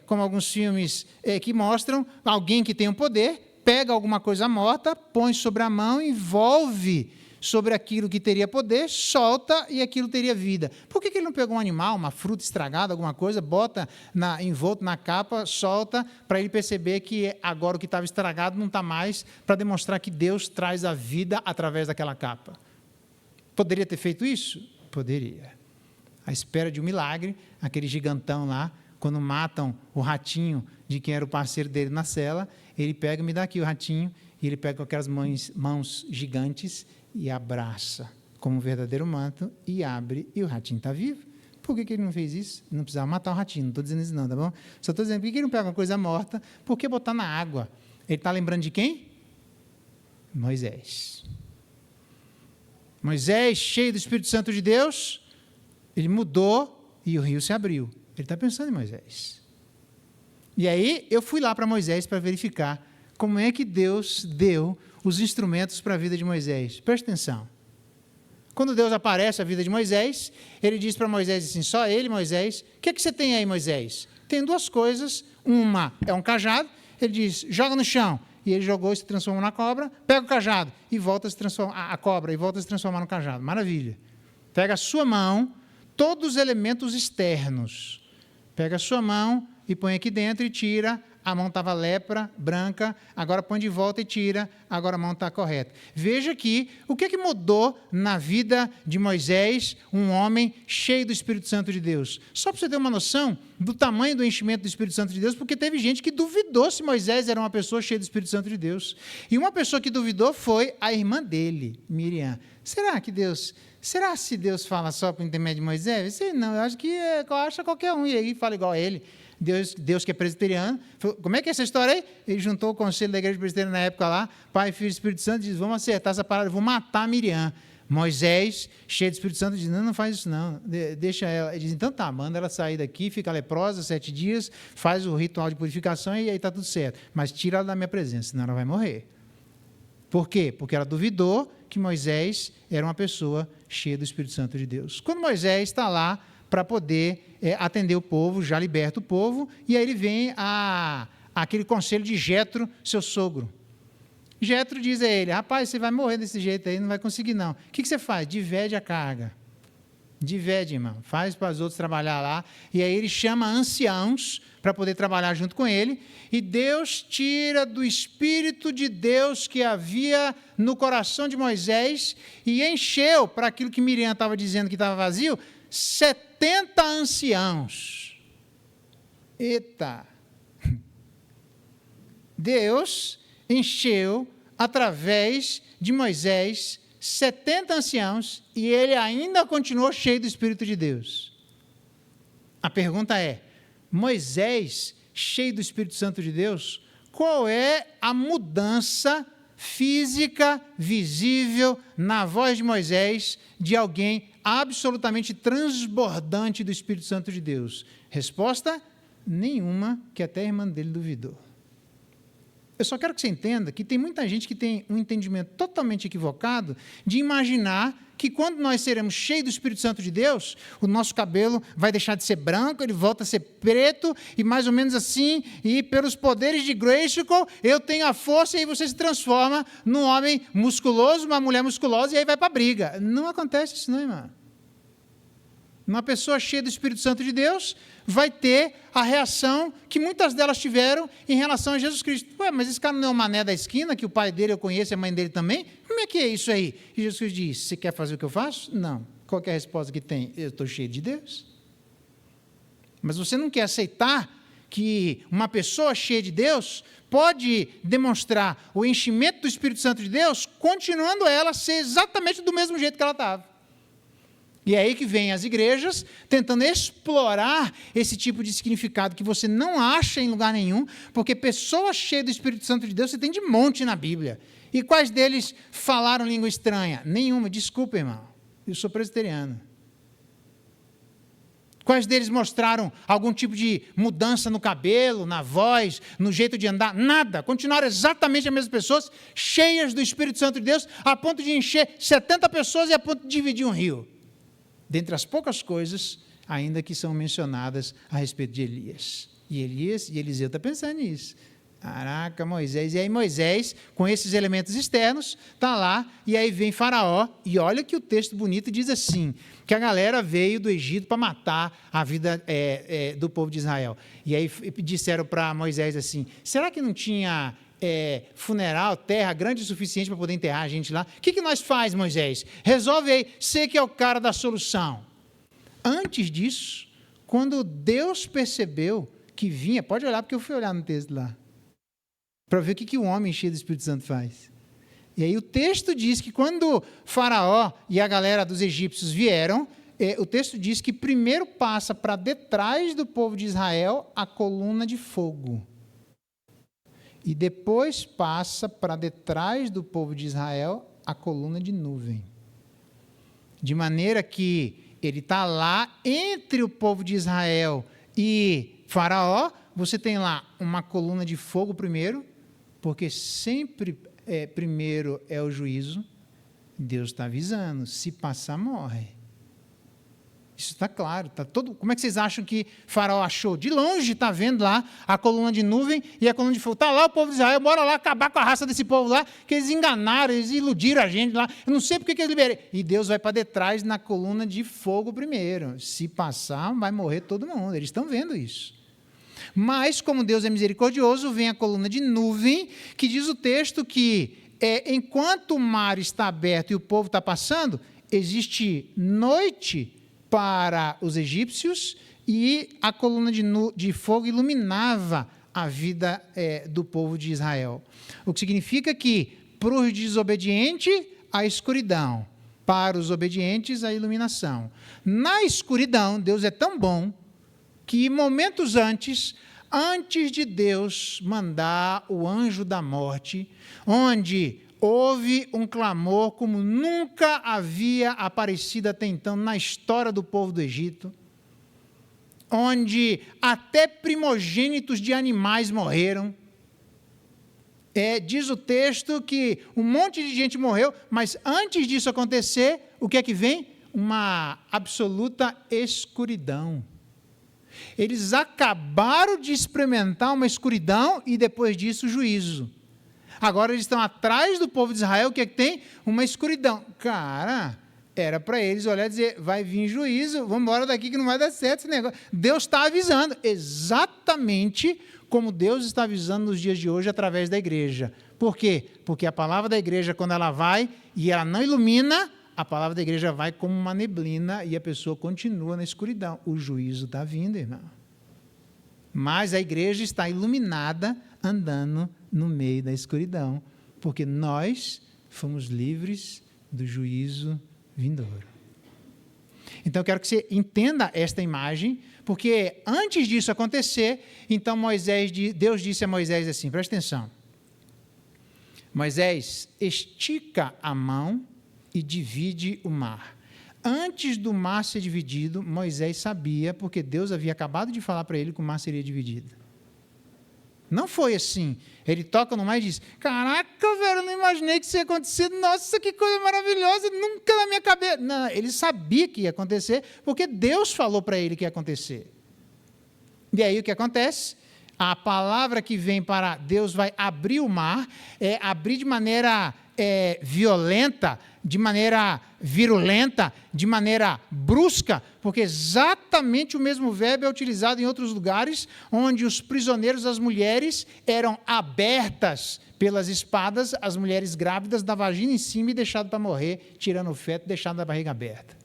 como alguns filmes que mostram alguém que tem um poder, pega alguma coisa morta, põe sobre a mão, envolve sobre aquilo que teria poder, solta e aquilo teria vida. Por que ele não pegou um animal, uma fruta estragada, alguma coisa, bota envolto na capa, solta, para ele perceber que agora o que estava estragado não está mais, para demonstrar que Deus traz a vida através daquela capa? Poderia ter feito isso? Poderia. À espera de um milagre, aquele gigantão lá, quando matam o ratinho de quem era o parceiro dele na cela, ele pega, me dá aqui o ratinho, e ele pega com aquelas mãos gigantes e abraça como um verdadeiro manto e abre, e o ratinho está vivo. Por que ele não fez isso? Não precisava matar o ratinho, não estou dizendo isso não, tá bom? Só estou dizendo, por que ele não pega uma coisa morta? Por que botar na água? Ele está lembrando de quem? Moisés. Moisés, cheio do Espírito Santo de Deus, ele mudou e o rio se abriu. Ele está pensando em Moisés. E aí eu fui lá para Moisés para verificar como é que Deus deu os instrumentos para a vida de Moisés. Preste atenção. Quando Deus aparece à vida de Moisés, ele diz para Moisés assim, só ele, Moisés, o que você tem aí, Moisés? Tem duas coisas, uma é um cajado, ele diz, joga no chão, e ele jogou e se transformou na cobra, pega o cajado e volta a se transformar, a cobra, e volta a se transformar no cajado. Maravilha. Pega a sua mão, todos os elementos externos, pega a sua mão e põe aqui dentro e tira. A mão estava lepra, branca, agora põe de volta e tira, agora a mão está correta. Veja aqui, o que mudou na vida de Moisés, um homem cheio do Espírito Santo de Deus? Só para você ter uma noção do tamanho do enchimento do Espírito Santo de Deus, porque teve gente que duvidou se Moisés era uma pessoa cheia do Espírito Santo de Deus. E uma pessoa que duvidou foi a irmã dele, Miriam. Será se Deus fala só por intermédio de Moisés? Sei não, eu acho que acha qualquer um, e aí fala igual a ele. Deus que é presbiteriano, falou, como é que é essa história aí? Ele juntou o conselho da igreja presbiteriana na época lá, Pai, Filho e Espírito Santo, e diz, vamos acertar essa parada, vou matar Miriam. Moisés, cheio do Espírito Santo, diz, não faz isso não, deixa ela. Ele diz, então tá, manda ela sair daqui, fica leprosa 7 dias, faz o ritual de purificação e aí está tudo certo, mas tira ela da minha presença, senão ela vai morrer. Por quê? Porque ela duvidou que Moisés era uma pessoa cheia do Espírito Santo de Deus. Quando Moisés está lá para poder atender o povo, já liberta o povo, e aí ele vem aquele conselho de Jetro, seu sogro. Jetro diz a ele: rapaz, você vai morrer desse jeito aí, não vai conseguir não. O que você faz? Divide a carga. Divide, irmão. Faz para os outros trabalhar lá. E aí ele chama anciãos para poder trabalhar junto com ele. E Deus tira do Espírito de Deus que havia no coração de Moisés e encheu, para aquilo que Miriam estava dizendo que estava vazio, 70 anciãos. Eita! Deus encheu, através de Moisés, 70 anciãos, e ele ainda continuou cheio do Espírito de Deus. A pergunta é: Moisés, cheio do Espírito Santo de Deus, qual é a mudança física, visível, na voz de Moisés, de alguém absolutamente transbordante do Espírito Santo de Deus? Resposta: nenhuma, que até a irmã dele duvidou. Eu só quero que você entenda que tem muita gente que tem um entendimento totalmente equivocado de imaginar que quando nós seremos cheios do Espírito Santo de Deus, o nosso cabelo vai deixar de ser branco, ele volta a ser preto, e mais ou menos assim, e pelos poderes de Grayskull, eu tenho a força, e aí você se transforma num homem musculoso, uma mulher musculosa, e aí vai para a briga. Não acontece isso não, irmão. Uma pessoa cheia do Espírito Santo de Deus vai ter a reação que muitas delas tiveram em relação a Jesus Cristo. Ué, mas esse cara não é o mané da esquina, que o pai dele eu conheço e a mãe dele também? Como é que é isso aí? E Jesus diz: você quer fazer o que eu faço? Não. Qual que é a resposta que tem? Eu estou cheio de Deus. Mas você não quer aceitar que uma pessoa cheia de Deus pode demonstrar o enchimento do Espírito Santo de Deus, continuando ela a ser exatamente do mesmo jeito que ela estava. E é aí que vem as igrejas tentando explorar esse tipo de significado que você não acha em lugar nenhum, porque pessoas cheias do Espírito Santo de Deus você tem de monte na Bíblia. E quais deles falaram língua estranha? Nenhuma, desculpa, irmão. Eu sou presbiteriano. Quais deles mostraram algum tipo de mudança no cabelo, na voz, no jeito de andar? Nada. Continuaram exatamente as mesmas pessoas, cheias do Espírito Santo de Deus, a ponto de encher 70 pessoas e a ponto de dividir um rio. Dentre as poucas coisas, ainda que são mencionadas a respeito de Elias. E Eliseu está pensando nisso. Caraca, Moisés. E aí Moisés, com esses elementos externos, está lá, e aí vem Faraó, e olha que o texto bonito diz assim, que a galera veio do Egito para matar a vida do povo de Israel. E aí disseram para Moisés assim: será que não tinha funeral, terra grande o suficiente para poder enterrar a gente lá? O que nós faz, Moisés? Resolve aí, você que é o cara da solução. Antes disso, quando Deus percebeu que vinha, pode olhar, porque eu fui olhar no texto lá, para ver o que o homem cheio do Espírito Santo faz. E aí o texto diz que quando Faraó e a galera dos egípcios vieram, o texto diz que primeiro passa para detrás do povo de Israel a coluna de fogo. E depois passa para detrás do povo de Israel a coluna de nuvem. De maneira que ele está lá entre o povo de Israel e Faraó. Você tem lá uma coluna de fogo primeiro, porque sempre primeiro é o juízo. Deus está avisando, se passar, morre. Isso está claro. Tá todo. Como é que vocês acham que Faraó achou? De longe está vendo lá a coluna de nuvem e a coluna de fogo. Está lá o povo de Israel, bora lá acabar com a raça desse povo lá, que eles enganaram, eles iludiram a gente lá. Eu não sei porque que eles liberam. E Deus vai para detrás na coluna de fogo primeiro. Se passar, vai morrer todo mundo. Eles estão vendo isso. Mas, como Deus é misericordioso, vem a coluna de nuvem, que diz o texto que, enquanto o mar está aberto e o povo está passando, existe noite para os egípcios, e a coluna de fogo iluminava a vida do povo de Israel. O que significa que, para os desobedientes, a escuridão, para os obedientes, a iluminação. Na escuridão, Deus é tão bom que momentos antes de Deus mandar o anjo da morte, onde houve um clamor como nunca havia aparecido até então na história do povo do Egito, onde até primogênitos de animais morreram, Diz o texto que um monte de gente morreu, mas antes disso acontecer, o que é que vem? Uma absoluta escuridão. Eles acabaram de experimentar uma escuridão e depois disso o juízo. Agora eles estão atrás do povo de Israel, o que é que tem? Uma escuridão. Cara, era para eles olhar e dizer, vai vir juízo, vamos embora daqui que não vai dar certo esse negócio. Deus está avisando, exatamente como Deus está avisando nos dias de hoje através da igreja. Por quê? Porque a palavra da igreja, quando ela vai e ela não ilumina, a palavra da igreja vai como uma neblina e a pessoa continua na escuridão. O juízo está vindo, irmão. Mas a igreja está iluminada, andando no meio da escuridão, porque nós fomos livres do juízo vindouro. Então, eu quero que você entenda esta imagem, porque antes disso acontecer, então Deus disse a Moisés assim, presta atenção, Moisés, estica a mão e divide o mar. Antes do mar ser dividido, Moisés sabia, porque Deus havia acabado de falar para ele que o mar seria dividido. Não foi assim. Ele toca no mar e diz, caraca, velho, eu não imaginei que isso ia acontecer. Nossa, que coisa maravilhosa, nunca na minha cabeça. Não, ele sabia que ia acontecer, porque Deus falou para ele que ia acontecer. E aí o que acontece? A palavra que vem para Deus vai abrir o mar, abrir de maneira violenta, de maneira virulenta, de maneira brusca, porque exatamente o mesmo verbo é utilizado em outros lugares, onde os prisioneiros, as mulheres, eram abertas pelas espadas, as mulheres grávidas da vagina em cima e deixado para morrer, tirando o feto, deixando a barriga aberta.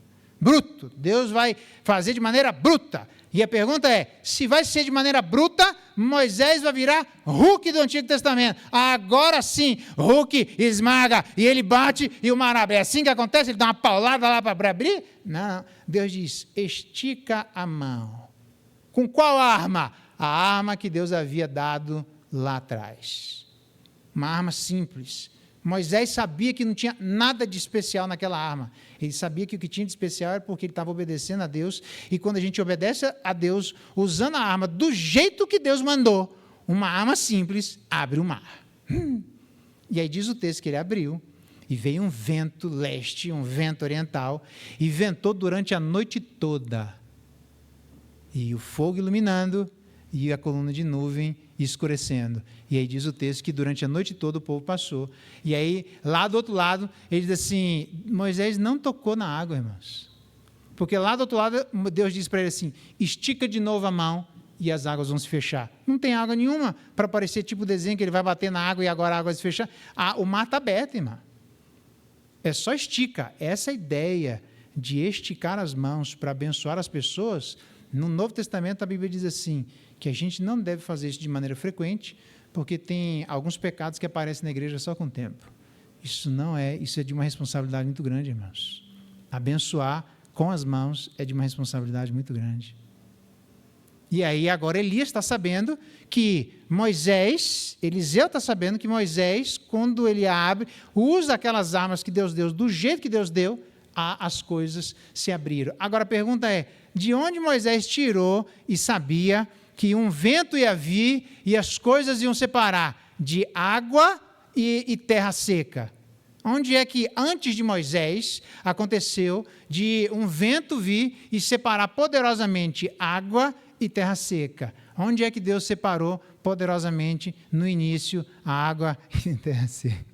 Bruto, Deus vai fazer de maneira bruta. E a pergunta é, se vai ser de maneira bruta, Moisés vai virar Hulk do Antigo Testamento. Agora sim, Hulk esmaga e ele bate e o mar abre. É assim que acontece? Ele dá uma paulada lá para abrir? Não, Deus diz, estica a mão. Com qual arma? A arma que Deus havia dado lá atrás. Uma arma simples. Moisés sabia que não tinha nada de especial naquela arma. Ele sabia que o que tinha de especial era porque ele estava obedecendo a Deus. E quando a gente obedece a Deus, usando a arma do jeito que Deus mandou, uma arma simples abre o mar. E aí diz o texto que ele abriu, e veio um vento leste, um vento oriental, e ventou durante a noite toda. E o fogo iluminando, e a coluna de nuvem escurecendo. E aí diz o texto que durante a noite toda o povo passou. E aí, lá do outro lado, ele diz assim, Moisés não tocou na água, irmãos. Porque lá do outro lado, Deus diz para ele assim, estica de novo a mão e as águas vão se fechar. Não tem água nenhuma para parecer tipo desenho que ele vai bater na água e agora a água vai se fechar. O mar está aberto, irmão. É só estica. Essa ideia de esticar as mãos para abençoar as pessoas, no Novo Testamento a Bíblia diz assim, que a gente não deve fazer isso de maneira frequente, porque tem alguns pecados que aparecem na igreja só com o tempo. Isso é de uma responsabilidade muito grande, irmãos. Abençoar com as mãos é de uma responsabilidade muito grande. E aí agora Elias está sabendo que Eliseu está sabendo que Moisés, quando ele abre, usa aquelas armas que Deus deu, do jeito que Deus deu, as coisas se abriram. Agora a pergunta é, de onde Moisés tirou e sabia que um vento ia vir e as coisas iam separar de água e terra seca? Onde é que, antes de Moisés, aconteceu de um vento vir e separar poderosamente água e terra seca? Onde é que Deus separou poderosamente, no início, a água e terra seca?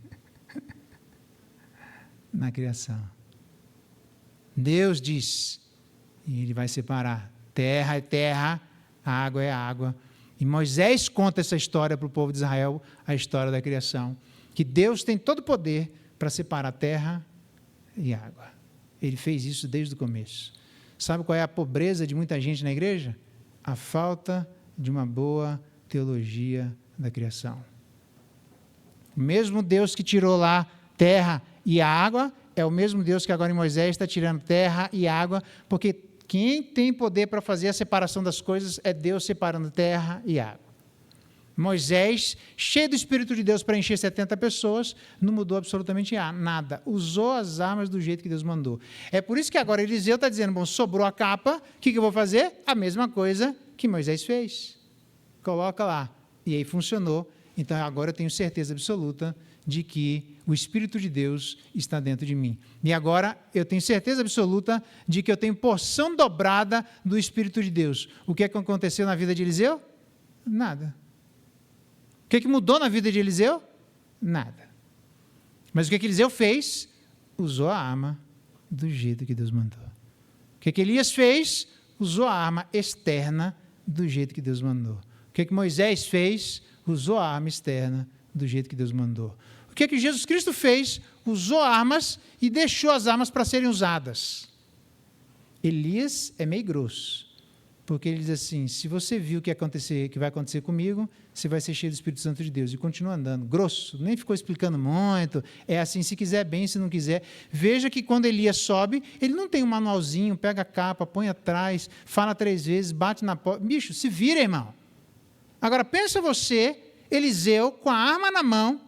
Na criação. Deus diz, e Ele vai separar, terra é terra, a água é água. E Moisés conta essa história para o povo de Israel, a história da criação, que Deus tem todo o poder para separar terra e água. Ele fez isso desde o começo. Sabe qual é a pobreza de muita gente na igreja? A falta de uma boa teologia da criação. O mesmo Deus que tirou lá terra e água, é o mesmo Deus que agora em Moisés está tirando terra e água, porque quem tem poder para fazer a separação das coisas é Deus separando terra e água. Moisés, cheio do Espírito de Deus para encher 70 pessoas, não mudou absolutamente nada. Usou as armas do jeito que Deus mandou. É por isso que agora Eliseu está dizendo, bom, sobrou a capa, o que eu vou fazer? A mesma coisa que Moisés fez. Coloca lá. E aí funcionou. então agora eu tenho certeza absoluta de que o Espírito de Deus está dentro de mim. E agora eu tenho certeza absoluta de que eu tenho porção dobrada do Espírito de Deus. O que é que aconteceu na vida de Eliseu? Nada. O que é que mudou na vida de Eliseu? Nada. Mas o que é que Eliseu fez? Usou a arma do jeito que Deus mandou. O que é que Elias fez? Usou a arma externa do jeito que Deus mandou. O que é que Moisés fez? Usou a arma externa do jeito que Deus mandou. O que é que Jesus Cristo fez? Usou armas e deixou as armas para serem usadas. Elias é meio grosso, porque ele diz assim, se você viu o que vai acontecer comigo, você vai ser cheio do Espírito Santo de Deus. E continua andando, grosso, nem ficou explicando muito, é assim, se quiser bem, se não quiser. Veja que quando Elias sobe, ele não tem um manualzinho, pega a capa, põe atrás, fala 3 vezes, bate na porta. Bicho, se vira, irmão. Agora, pensa você, Eliseu, com a arma na mão,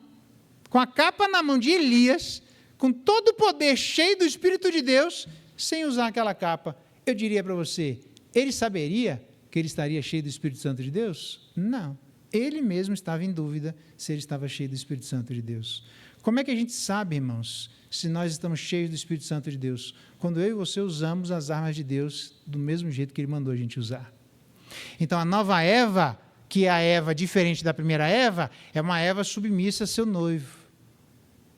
com a capa na mão de Elias, com todo o poder cheio do Espírito de Deus, sem usar aquela capa. Eu diria para você, ele saberia que ele estaria cheio do Espírito Santo de Deus? Não. Ele mesmo estava em dúvida se ele estava cheio do Espírito Santo de Deus. Como é que a gente sabe, irmãos, se nós estamos cheios do Espírito Santo de Deus? Quando eu e você usamos as armas de Deus do mesmo jeito que ele mandou a gente usar. Então, a nova Eva, que é a Eva diferente da primeira Eva, é uma Eva submissa a seu noivo.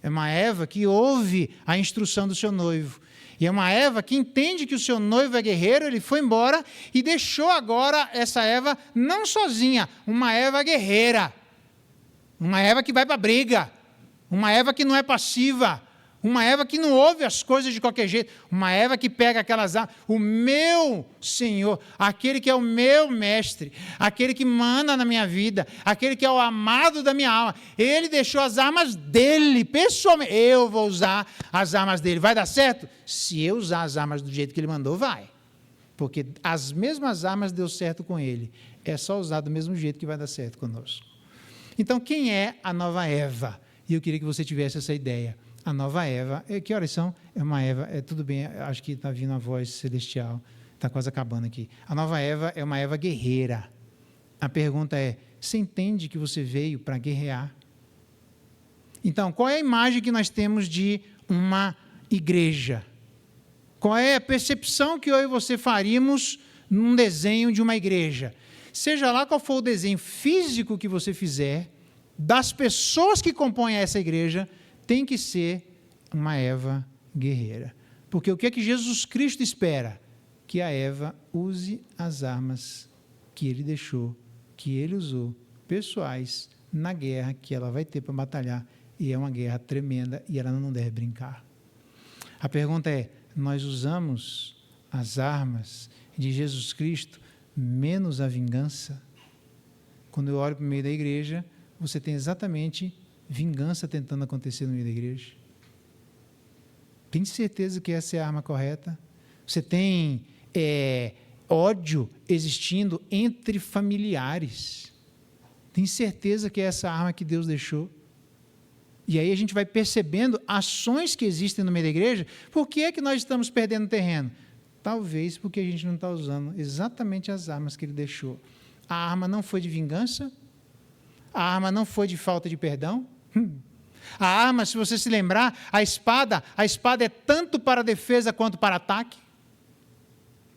É uma Eva que ouve a instrução do seu noivo. E é uma Eva que entende que o seu noivo é guerreiro, ele foi embora e deixou agora essa Eva não sozinha, uma Eva guerreira. Uma Eva que vai para a briga. Uma Eva que não é passiva. Uma Eva que não ouve as coisas de qualquer jeito. Uma Eva que pega aquelas armas. O meu Senhor, aquele que é o meu mestre, aquele que manda na minha vida, aquele que é o amado da minha alma, ele deixou as armas dele, pessoalmente. Eu vou usar as armas dele. Vai dar certo? Se eu usar as armas do jeito que ele mandou, vai. Porque as mesmas armas deu certo com ele. É só usar do mesmo jeito que vai dar certo conosco. Então, quem é a nova Eva? E eu queria que você tivesse essa ideia. A nova Eva, que horas são? É uma Eva, tudo bem, acho que está vindo a voz celestial, está quase acabando aqui. A nova Eva é uma Eva guerreira. A pergunta é, você entende que você veio para guerrear? Então, qual é a imagem que nós temos de uma igreja? Qual é a percepção que eu e você faríamos num desenho de uma igreja? Seja lá qual for o desenho físico que você fizer, das pessoas que compõem essa igreja, tem que ser uma Eva guerreira. Porque o que é que Jesus Cristo espera? Que a Eva use as armas que ele deixou, que ele usou, pessoais, na guerra que ela vai ter para batalhar. E é uma guerra tremenda e ela não deve brincar. A pergunta é, nós usamos as armas de Jesus Cristo menos a vingança? Quando eu olho para o meio da igreja, você tem exatamente vingança tentando acontecer no meio da igreja. Tem certeza que essa é a arma correta? Você tem ódio existindo entre familiares. Tem certeza que é essa arma que Deus deixou? E aí a gente vai percebendo ações que existem no meio da igreja. Por que é que nós estamos perdendo terreno? Talvez porque a gente não está usando exatamente as armas que ele deixou. A arma não foi de vingança? A arma não foi de falta de perdão? A arma, se você se lembrar, a espada é tanto para defesa quanto para ataque.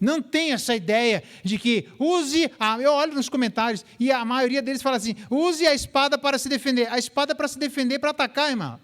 Não tem essa ideia de que eu olho nos comentários e a maioria deles fala assim, use a espada para se defender. A espada é para se defender, para atacar, irmão.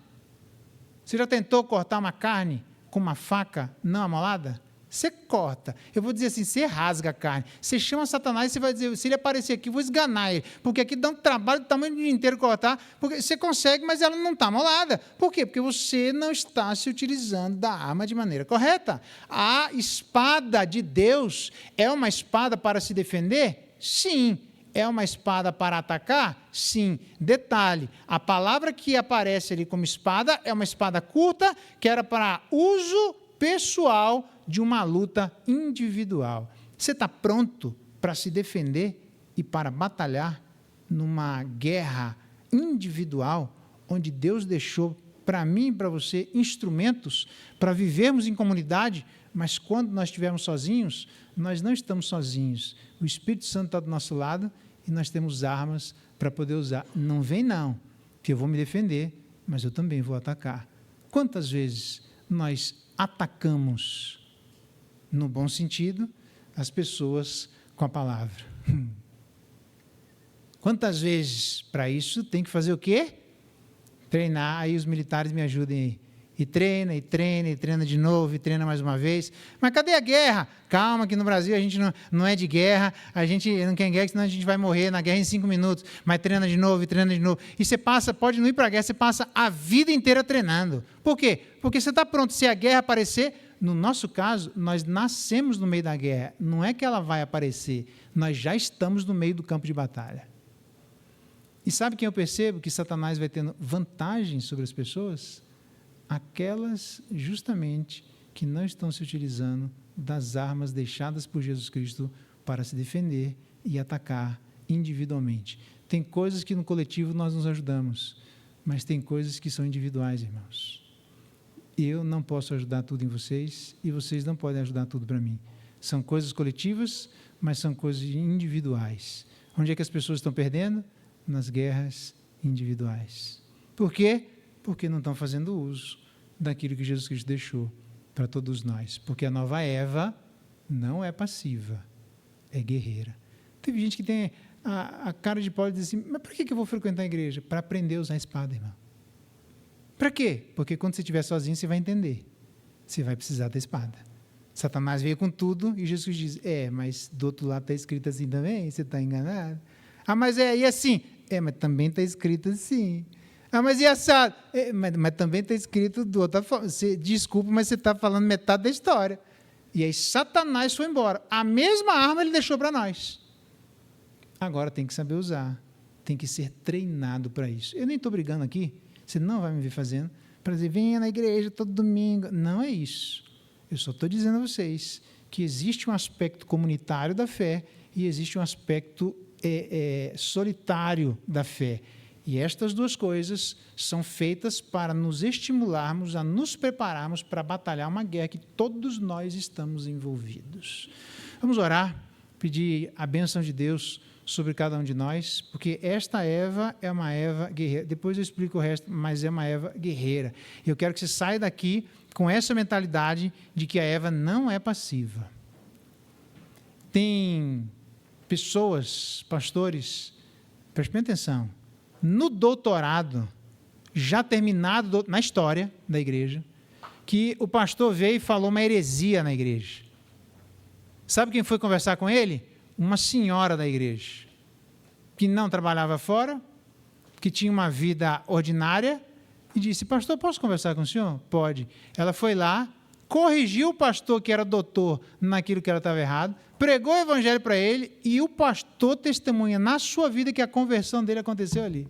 Você já tentou cortar uma carne com uma faca não amolada? Você corta. Eu vou dizer assim, você rasga a carne. Você chama Satanás e você vai dizer, se ele aparecer aqui, eu vou esganar ele. Porque aqui dá um trabalho do tamanho do dia inteiro cortar. Porque você consegue, mas ela não está amolada. Por quê? Porque você não está se utilizando da arma de maneira correta. A espada de Deus é uma espada para se defender? Sim. É uma espada para atacar? Sim. Detalhe, a palavra que aparece ali como espada é uma espada curta, que era para uso pessoal de uma luta individual. Você está pronto para se defender e para batalhar numa guerra individual, onde Deus deixou para mim e para você instrumentos para vivermos em comunidade, mas quando nós estivermos sozinhos, nós não estamos sozinhos. O Espírito Santo está do nosso lado e nós temos armas para poder usar. Não vem não, que eu vou me defender, mas eu também vou atacar. Quantas vezes nós atacamos, no bom sentido, as pessoas com a palavra? Quantas vezes, para isso, tem que fazer o quê? Treinar, aí os militares me ajudem aí. E treina de novo, e treina mais uma vez. Mas cadê a guerra? Calma, que no Brasil a gente não é de guerra, a gente não quer guerra, senão a gente vai morrer na guerra em 5 minutos. Mas treina de novo, e treina de novo. E você passa, pode não ir para a guerra, você passa a vida inteira treinando. Por quê? Porque você está pronto, se a guerra aparecer, no nosso caso, nós nascemos no meio da guerra. Não é que ela vai aparecer, nós já estamos no meio do campo de batalha. E sabe quem eu percebo que Satanás vai tendo vantagem sobre as pessoas? Aquelas, justamente, que não estão se utilizando das armas deixadas por Jesus Cristo para se defender e atacar individualmente. Tem coisas que no coletivo nós nos ajudamos, mas tem coisas que são individuais, irmãos. Eu não posso ajudar tudo em vocês e vocês não podem ajudar tudo para mim. São coisas coletivas, mas são coisas individuais. Onde é que as pessoas estão perdendo? Nas guerras individuais. Por quê? Porque não estão fazendo uso daquilo que Jesus Cristo deixou para todos nós. Porque a nova Eva não é passiva, é guerreira. Teve gente que tem a cara de pau e diz assim, mas por que eu vou frequentar a igreja? Para aprender a usar a espada, irmão. Para quê? Porque quando você estiver sozinho, você vai entender. Você vai precisar da espada. Satanás veio com tudo e Jesus diz, mas do outro lado está escrito assim também, você está enganado. Ah, mas e assim? Mas também está escrito assim. Ah, mas e assado? Mas também está escrito de outra forma. Desculpa, mas você está falando metade da história. E aí Satanás foi embora. A mesma arma ele deixou para nós. Agora tem que saber usar. Tem que ser treinado para isso. Eu nem estou brigando aqui. Você não vai me ver fazendo. Para dizer, venha na igreja todo domingo. Não é isso. Eu só estou dizendo a vocês que existe um aspecto comunitário da fé e existe um aspecto solitário da fé. E estas duas coisas são feitas para nos estimularmos a nos prepararmos para batalhar uma guerra que todos nós estamos envolvidos. Vamos orar, pedir a bênção de Deus sobre cada um de nós, porque esta Eva é uma Eva guerreira. Depois eu explico o resto, mas é uma Eva guerreira. Eu quero que você saia daqui com essa mentalidade de que a Eva não é passiva. Tem pessoas, pastores, prestem atenção, no doutorado, já terminado na história da igreja, que o pastor veio e falou uma heresia na igreja. Sabe quem foi conversar com ele? Uma senhora da igreja, que não trabalhava fora, que tinha uma vida ordinária, e disse, pastor, posso conversar com o senhor? Pode. Ela foi lá, corrigiu o pastor que era doutor naquilo que ela estava errado, pregou o evangelho para ele e o pastor testemunha na sua vida que a conversão dele aconteceu ali.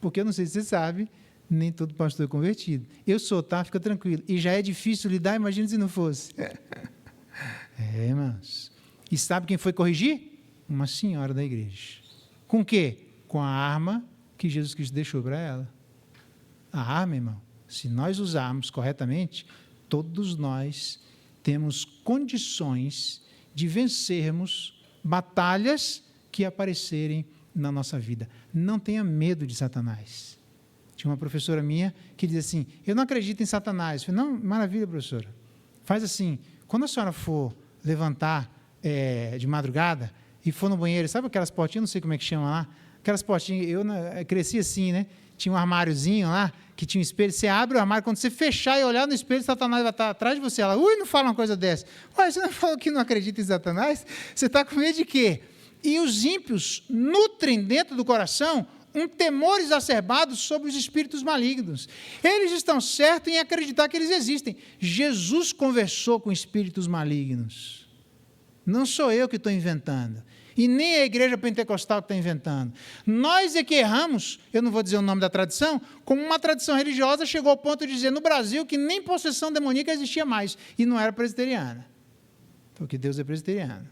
Porque eu não sei se você sabe, nem todo pastor é convertido. Eu sou, tá? Fica tranquilo. E já é difícil lidar, imagina se não fosse. Irmãos. E sabe quem foi corrigir? Uma senhora da igreja. Com o quê? Com a arma que Jesus Cristo deixou para ela. A arma, irmão, se nós usarmos corretamente, todos nós temos condições de vencermos batalhas que aparecerem na nossa vida. Não tenha medo de Satanás. Tinha uma professora minha que dizia assim, eu não acredito em Satanás. Eu falei, não, maravilha, professora. Faz assim, quando a senhora for levantar de madrugada e for no banheiro, sabe aquelas portinhas, não sei como é que chama lá, aquelas portinhas, eu cresci assim, né? Tinha um armáriozinho lá, que tinha um espelho, você abre o armário, quando você fechar e olhar no espelho, Satanás vai estar atrás de você. Ela, não fala uma coisa dessa. Ué, você não falou que não acredita em Satanás? Você está com medo de quê? E os ímpios nutrem dentro do coração um temor exacerbado sobre os espíritos malignos. Eles estão certos em acreditar que eles existem. Jesus conversou com espíritos malignos. Não sou eu que estou inventando. E nem a igreja pentecostal que está inventando. Nós é que erramos, eu não vou dizer o nome da tradição, como uma tradição religiosa chegou ao ponto de dizer no Brasil que nem possessão demoníaca existia mais, e não era presbiteriana, porque Deus é presbiteriano.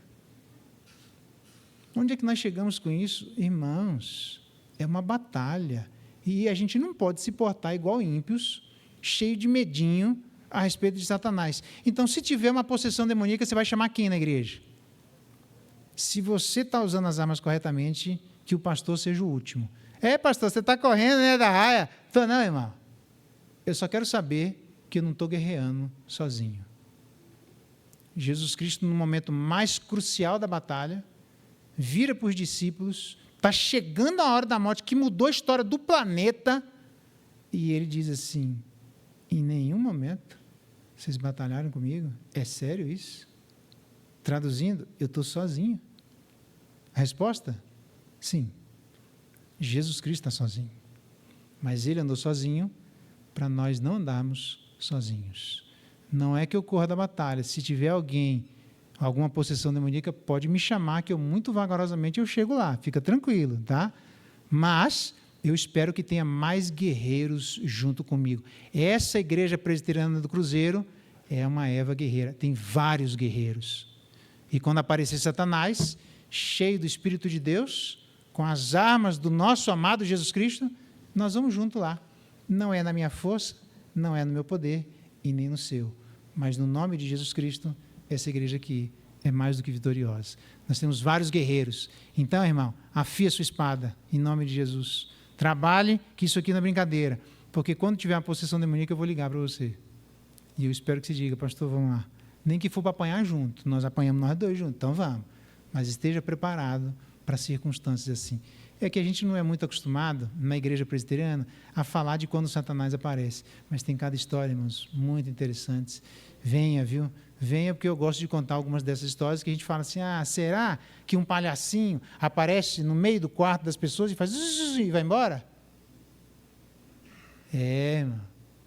Onde é que nós chegamos com isso? Irmãos, é uma batalha, e a gente não pode se portar igual ímpios, cheio de medinho a respeito de Satanás. Então, se tiver uma possessão demoníaca, você vai chamar quem na igreja? se você está usando as armas corretamente, que o pastor seja o último. Pastor, você está correndo, né, da raia? Tô não, irmão. Eu só quero saber que eu não estou guerreando sozinho. Jesus Cristo, no momento mais crucial da batalha, vira para os discípulos, está chegando a hora da morte, que mudou a história do planeta, e ele diz assim, em nenhum momento vocês batalharam comigo? É sério isso? Traduzindo, eu estou sozinho. A resposta? Sim. Jesus Cristo está sozinho. Mas ele andou sozinho para nós não andarmos sozinhos. Não é que eu corra da batalha. Se tiver alguém, alguma possessão demoníaca, pode me chamar, que eu muito vagarosamente eu chego lá. Fica tranquilo, tá? Mas eu espero que tenha mais guerreiros junto comigo. Essa igreja presbiteriana do Cruzeiro é uma Eva guerreira. Tem vários guerreiros. E quando aparecer Satanás, cheio do Espírito de Deus, com as armas do nosso amado Jesus Cristo, nós vamos junto lá. Não é na minha força, não é no meu poder e nem no seu. Mas no nome de Jesus Cristo, essa igreja aqui é mais do que vitoriosa. Nós temos vários guerreiros. Então, irmão, afia sua espada, em nome de Jesus. Trabalhe, que isso aqui não é brincadeira. Porque quando tiver uma possessão demoníaca, eu vou ligar para você. E eu espero que você diga, pastor, vamos lá. Nem que for para apanhar junto. Nós apanhamos nós dois juntos, então vamos. Mas esteja preparado para circunstâncias assim. É que a gente não é muito acostumado, na igreja presbiteriana, a falar de quando Satanás aparece. Mas tem cada história, irmãos, muito interessantes. Venha, viu? Venha, porque eu gosto de contar algumas dessas histórias que a gente fala assim, será que um palhacinho aparece no meio do quarto das pessoas e faz e vai embora? Irmão.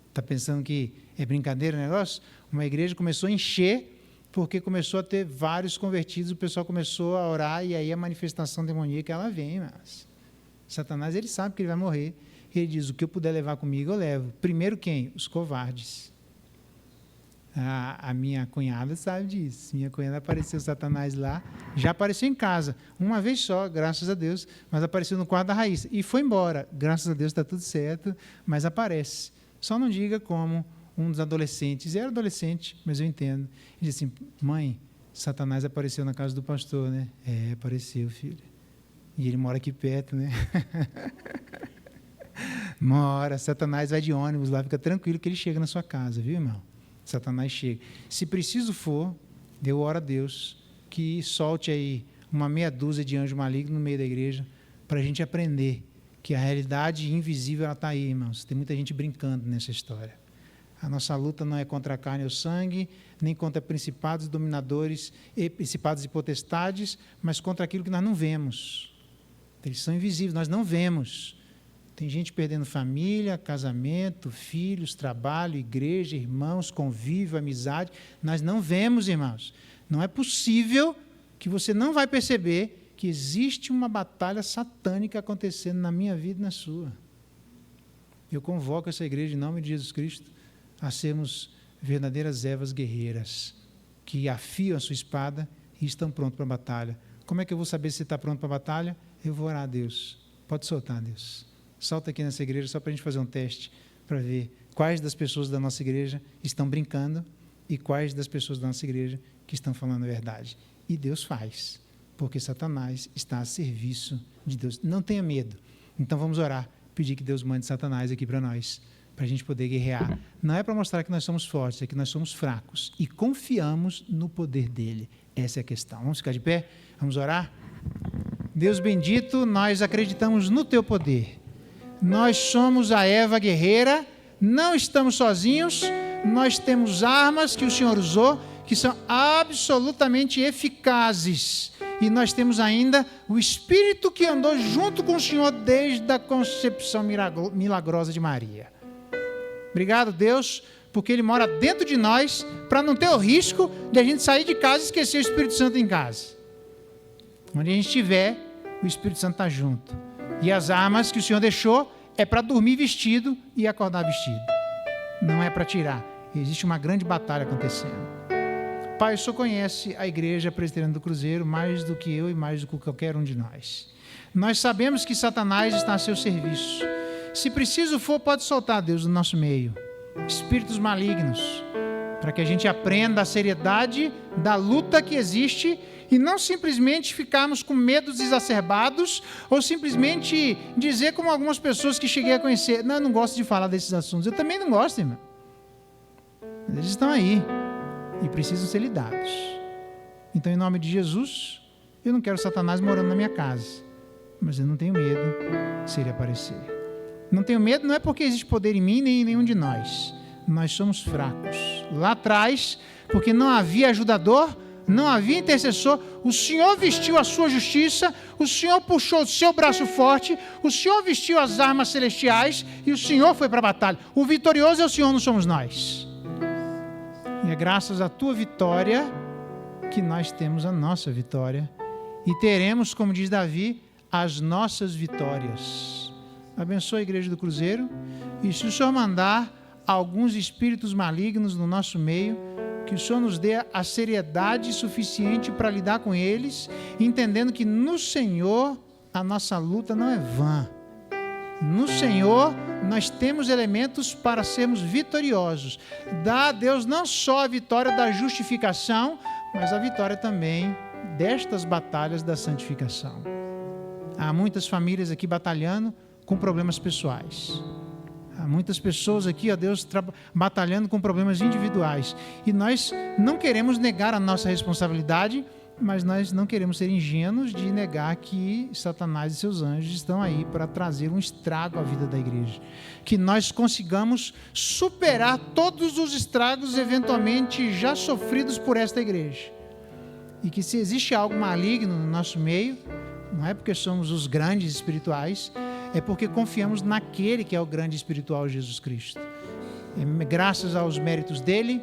Está pensando que é brincadeira o negócio? Uma igreja começou a encher porque começou a ter vários convertidos, o pessoal começou a orar e aí a manifestação demoníaca, ela vem, mas Satanás, ele sabe que ele vai morrer, ele diz, o que eu puder levar comigo, eu levo. Primeiro quem? Os covardes. A minha cunhada sabe disso, minha cunhada apareceu Satanás lá, já apareceu em casa, uma vez só, graças a Deus, mas apareceu no quarto da Raíssa, e foi embora, graças a Deus está tudo certo, mas aparece. Só não diga como um dos adolescentes, era adolescente, mas eu entendo. Ele disse assim, mãe, Satanás apareceu na casa do pastor, né? Apareceu, filho. E ele mora aqui perto, né? Mora, Satanás vai de ônibus lá, fica tranquilo que ele chega na sua casa, viu, irmão? Satanás chega. Se preciso for, eu oro a Deus que solte aí uma meia dúzia de anjos malignos no meio da igreja, para a gente aprender que a realidade invisível está aí, irmãos. Tem muita gente brincando nessa história. A nossa luta não é contra a carne ou sangue, nem contra principados, dominadores, principados e potestades, mas contra aquilo que nós não vemos. Eles são invisíveis, nós não vemos. Tem gente perdendo família, casamento, filhos, trabalho, igreja, irmãos, convívio, amizade. Nós não vemos, irmãos. Não é possível que você não vai perceber que existe uma batalha satânica acontecendo na minha vida e na sua. Eu convoco essa igreja em nome de Jesus Cristo a sermos verdadeiras Evas guerreiras, que afiam a sua espada e estão prontos para a batalha. Como é que eu vou saber se você está pronto para a batalha? Eu vou orar a Deus. Pode soltar, Deus. Solta aqui nessa igreja só para a gente fazer um teste, para ver quais das pessoas da nossa igreja estão brincando e quais das pessoas da nossa igreja que estão falando a verdade. E Deus faz, porque Satanás está a serviço de Deus. Não tenha medo. Então vamos orar, pedir que Deus mande Satanás aqui para nós, para a gente poder guerrear. Não é para mostrar que nós somos fortes, é que nós somos fracos e confiamos no poder dele. Essa é a questão. Vamos ficar de pé? Vamos orar? Deus bendito, nós acreditamos no teu poder. Nós somos a Eva guerreira, não estamos sozinhos, nós temos armas que o Senhor usou, que são absolutamente eficazes. E nós temos ainda o Espírito que andou junto com o Senhor desde a concepção milagrosa de Maria. Obrigado, Deus, porque Ele mora dentro de nós, para não ter o risco de a gente sair de casa e esquecer o Espírito Santo em casa. Onde a gente estiver, o Espírito Santo está junto. E as armas que o Senhor deixou é para dormir vestido e acordar vestido. Não é para tirar. Existe uma grande batalha acontecendo. Pai, o Senhor conhece a Igreja Presbiteriana do Cruzeiro mais do que eu e mais do que qualquer um de nós. Nós sabemos que Satanás está a seu serviço. Se preciso for, pode soltar, Deus, do nosso meio. Espíritos malignos, para que a gente aprenda a seriedade da luta que existe e não simplesmente ficarmos com medos exacerbados ou simplesmente dizer como algumas pessoas que cheguei a conhecer, não, eu não gosto de falar desses assuntos. Eu também não gosto, irmão. Mas eles estão aí e precisam ser lidados. Então, em nome de Jesus, eu não quero Satanás morando na minha casa, mas eu não tenho medo se ele aparecer. Não tenho medo não é porque existe poder em mim nem em nenhum de nós. Nós somos fracos. Lá atrás, porque não havia ajudador, não havia intercessor, o Senhor vestiu a sua justiça, o Senhor puxou o seu braço forte, o Senhor vestiu as armas celestiais e o Senhor foi para a batalha. O vitorioso é o Senhor, não somos nós. E é graças à tua vitória que nós temos a nossa vitória e teremos, como diz Davi, as nossas vitórias. Abençoe a igreja do Cruzeiro e se o Senhor mandar alguns espíritos malignos no nosso meio, que o Senhor nos dê a seriedade suficiente para lidar com eles, entendendo que no Senhor a nossa luta não é vã. No Senhor nós temos elementos para sermos vitoriosos. Dá a Deus não só a vitória da justificação, mas a vitória também destas batalhas da santificação. Há muitas famílias aqui batalhando com problemas pessoais. Há muitas pessoas aqui, ó Deus, batalhando com problemas individuais. E nós não queremos negar a nossa responsabilidade, mas nós não queremos ser ingênuos de negar que Satanás e seus anjos estão aí para trazer um estrago à vida da igreja. Que nós consigamos superar todos os estragos eventualmente já sofridos por esta igreja. E que se existe algo maligno no nosso meio, não é porque somos os grandes espirituais, é porque confiamos naquele que é o grande espiritual, Jesus Cristo. E graças aos méritos dele,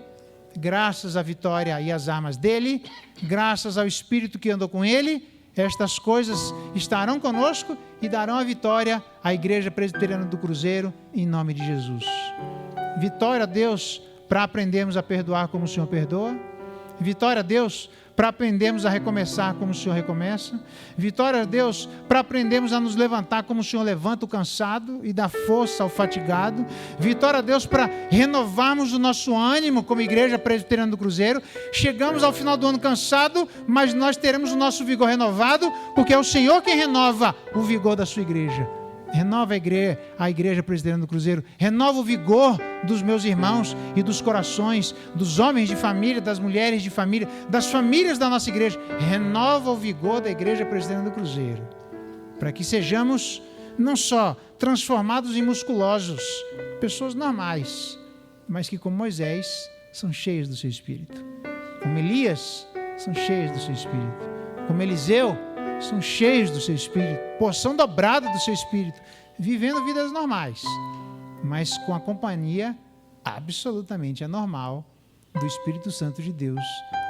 graças à vitória e às armas dele, graças ao Espírito que andou com ele, estas coisas estarão conosco e darão a vitória à Igreja Presbiteriana do Cruzeiro, em nome de Jesus. Vitória a Deus para aprendermos a perdoar como o Senhor perdoa. Vitória a Deus para aprendermos a recomeçar como o Senhor recomeça. Vitória a Deus para aprendermos a nos levantar como o Senhor levanta o cansado e dá força ao fatigado. Vitória a Deus para renovarmos o nosso ânimo como Igreja Presbiteriana do Cruzeiro. Chegamos ao final do ano cansado, mas nós teremos o nosso vigor renovado, porque é o Senhor quem renova o vigor da sua igreja. Renova a igreja Presbiteriana do Cruzeiro, renova o vigor dos meus irmãos e dos corações, dos homens de família, das mulheres de família, das famílias da nossa igreja. Renova o vigor da igreja Presbiteriana do Cruzeiro, para que sejamos não só transformados em musculosos, pessoas normais, mas que como Moisés são cheios do seu Espírito, como Elias são cheios do seu Espírito, como Eliseu são cheios do seu Espírito, porção dobrada do seu Espírito, vivendo vidas normais, mas com a companhia absolutamente anormal do Espírito Santo de Deus,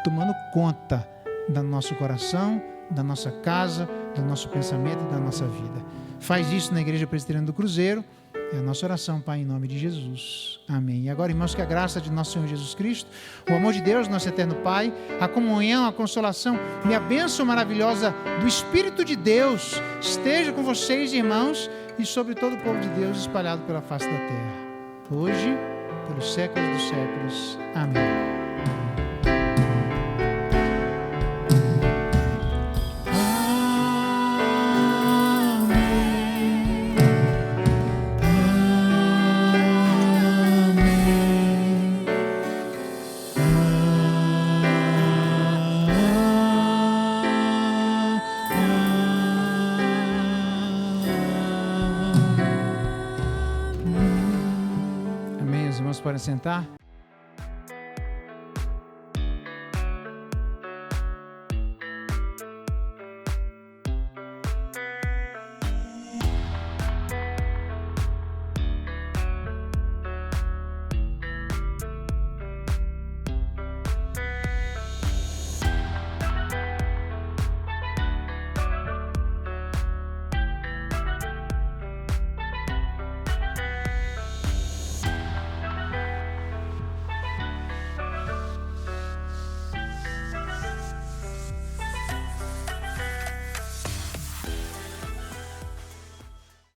tomando conta do nosso coração, da nossa casa, do nosso pensamento e da nossa vida. Faz isso na Igreja Presbiteriana do Cruzeiro. É a nossa oração, Pai, em nome de Jesus. Amém. E agora, irmãos, que a graça de nosso Senhor Jesus Cristo, o amor de Deus, nosso eterno Pai, a comunhão, a consolação e a bênção maravilhosa do Espírito de Deus esteja com vocês, irmãos, e sobre todo o povo de Deus espalhado pela face da terra, hoje, pelos séculos dos séculos. Amém. Podem sentar.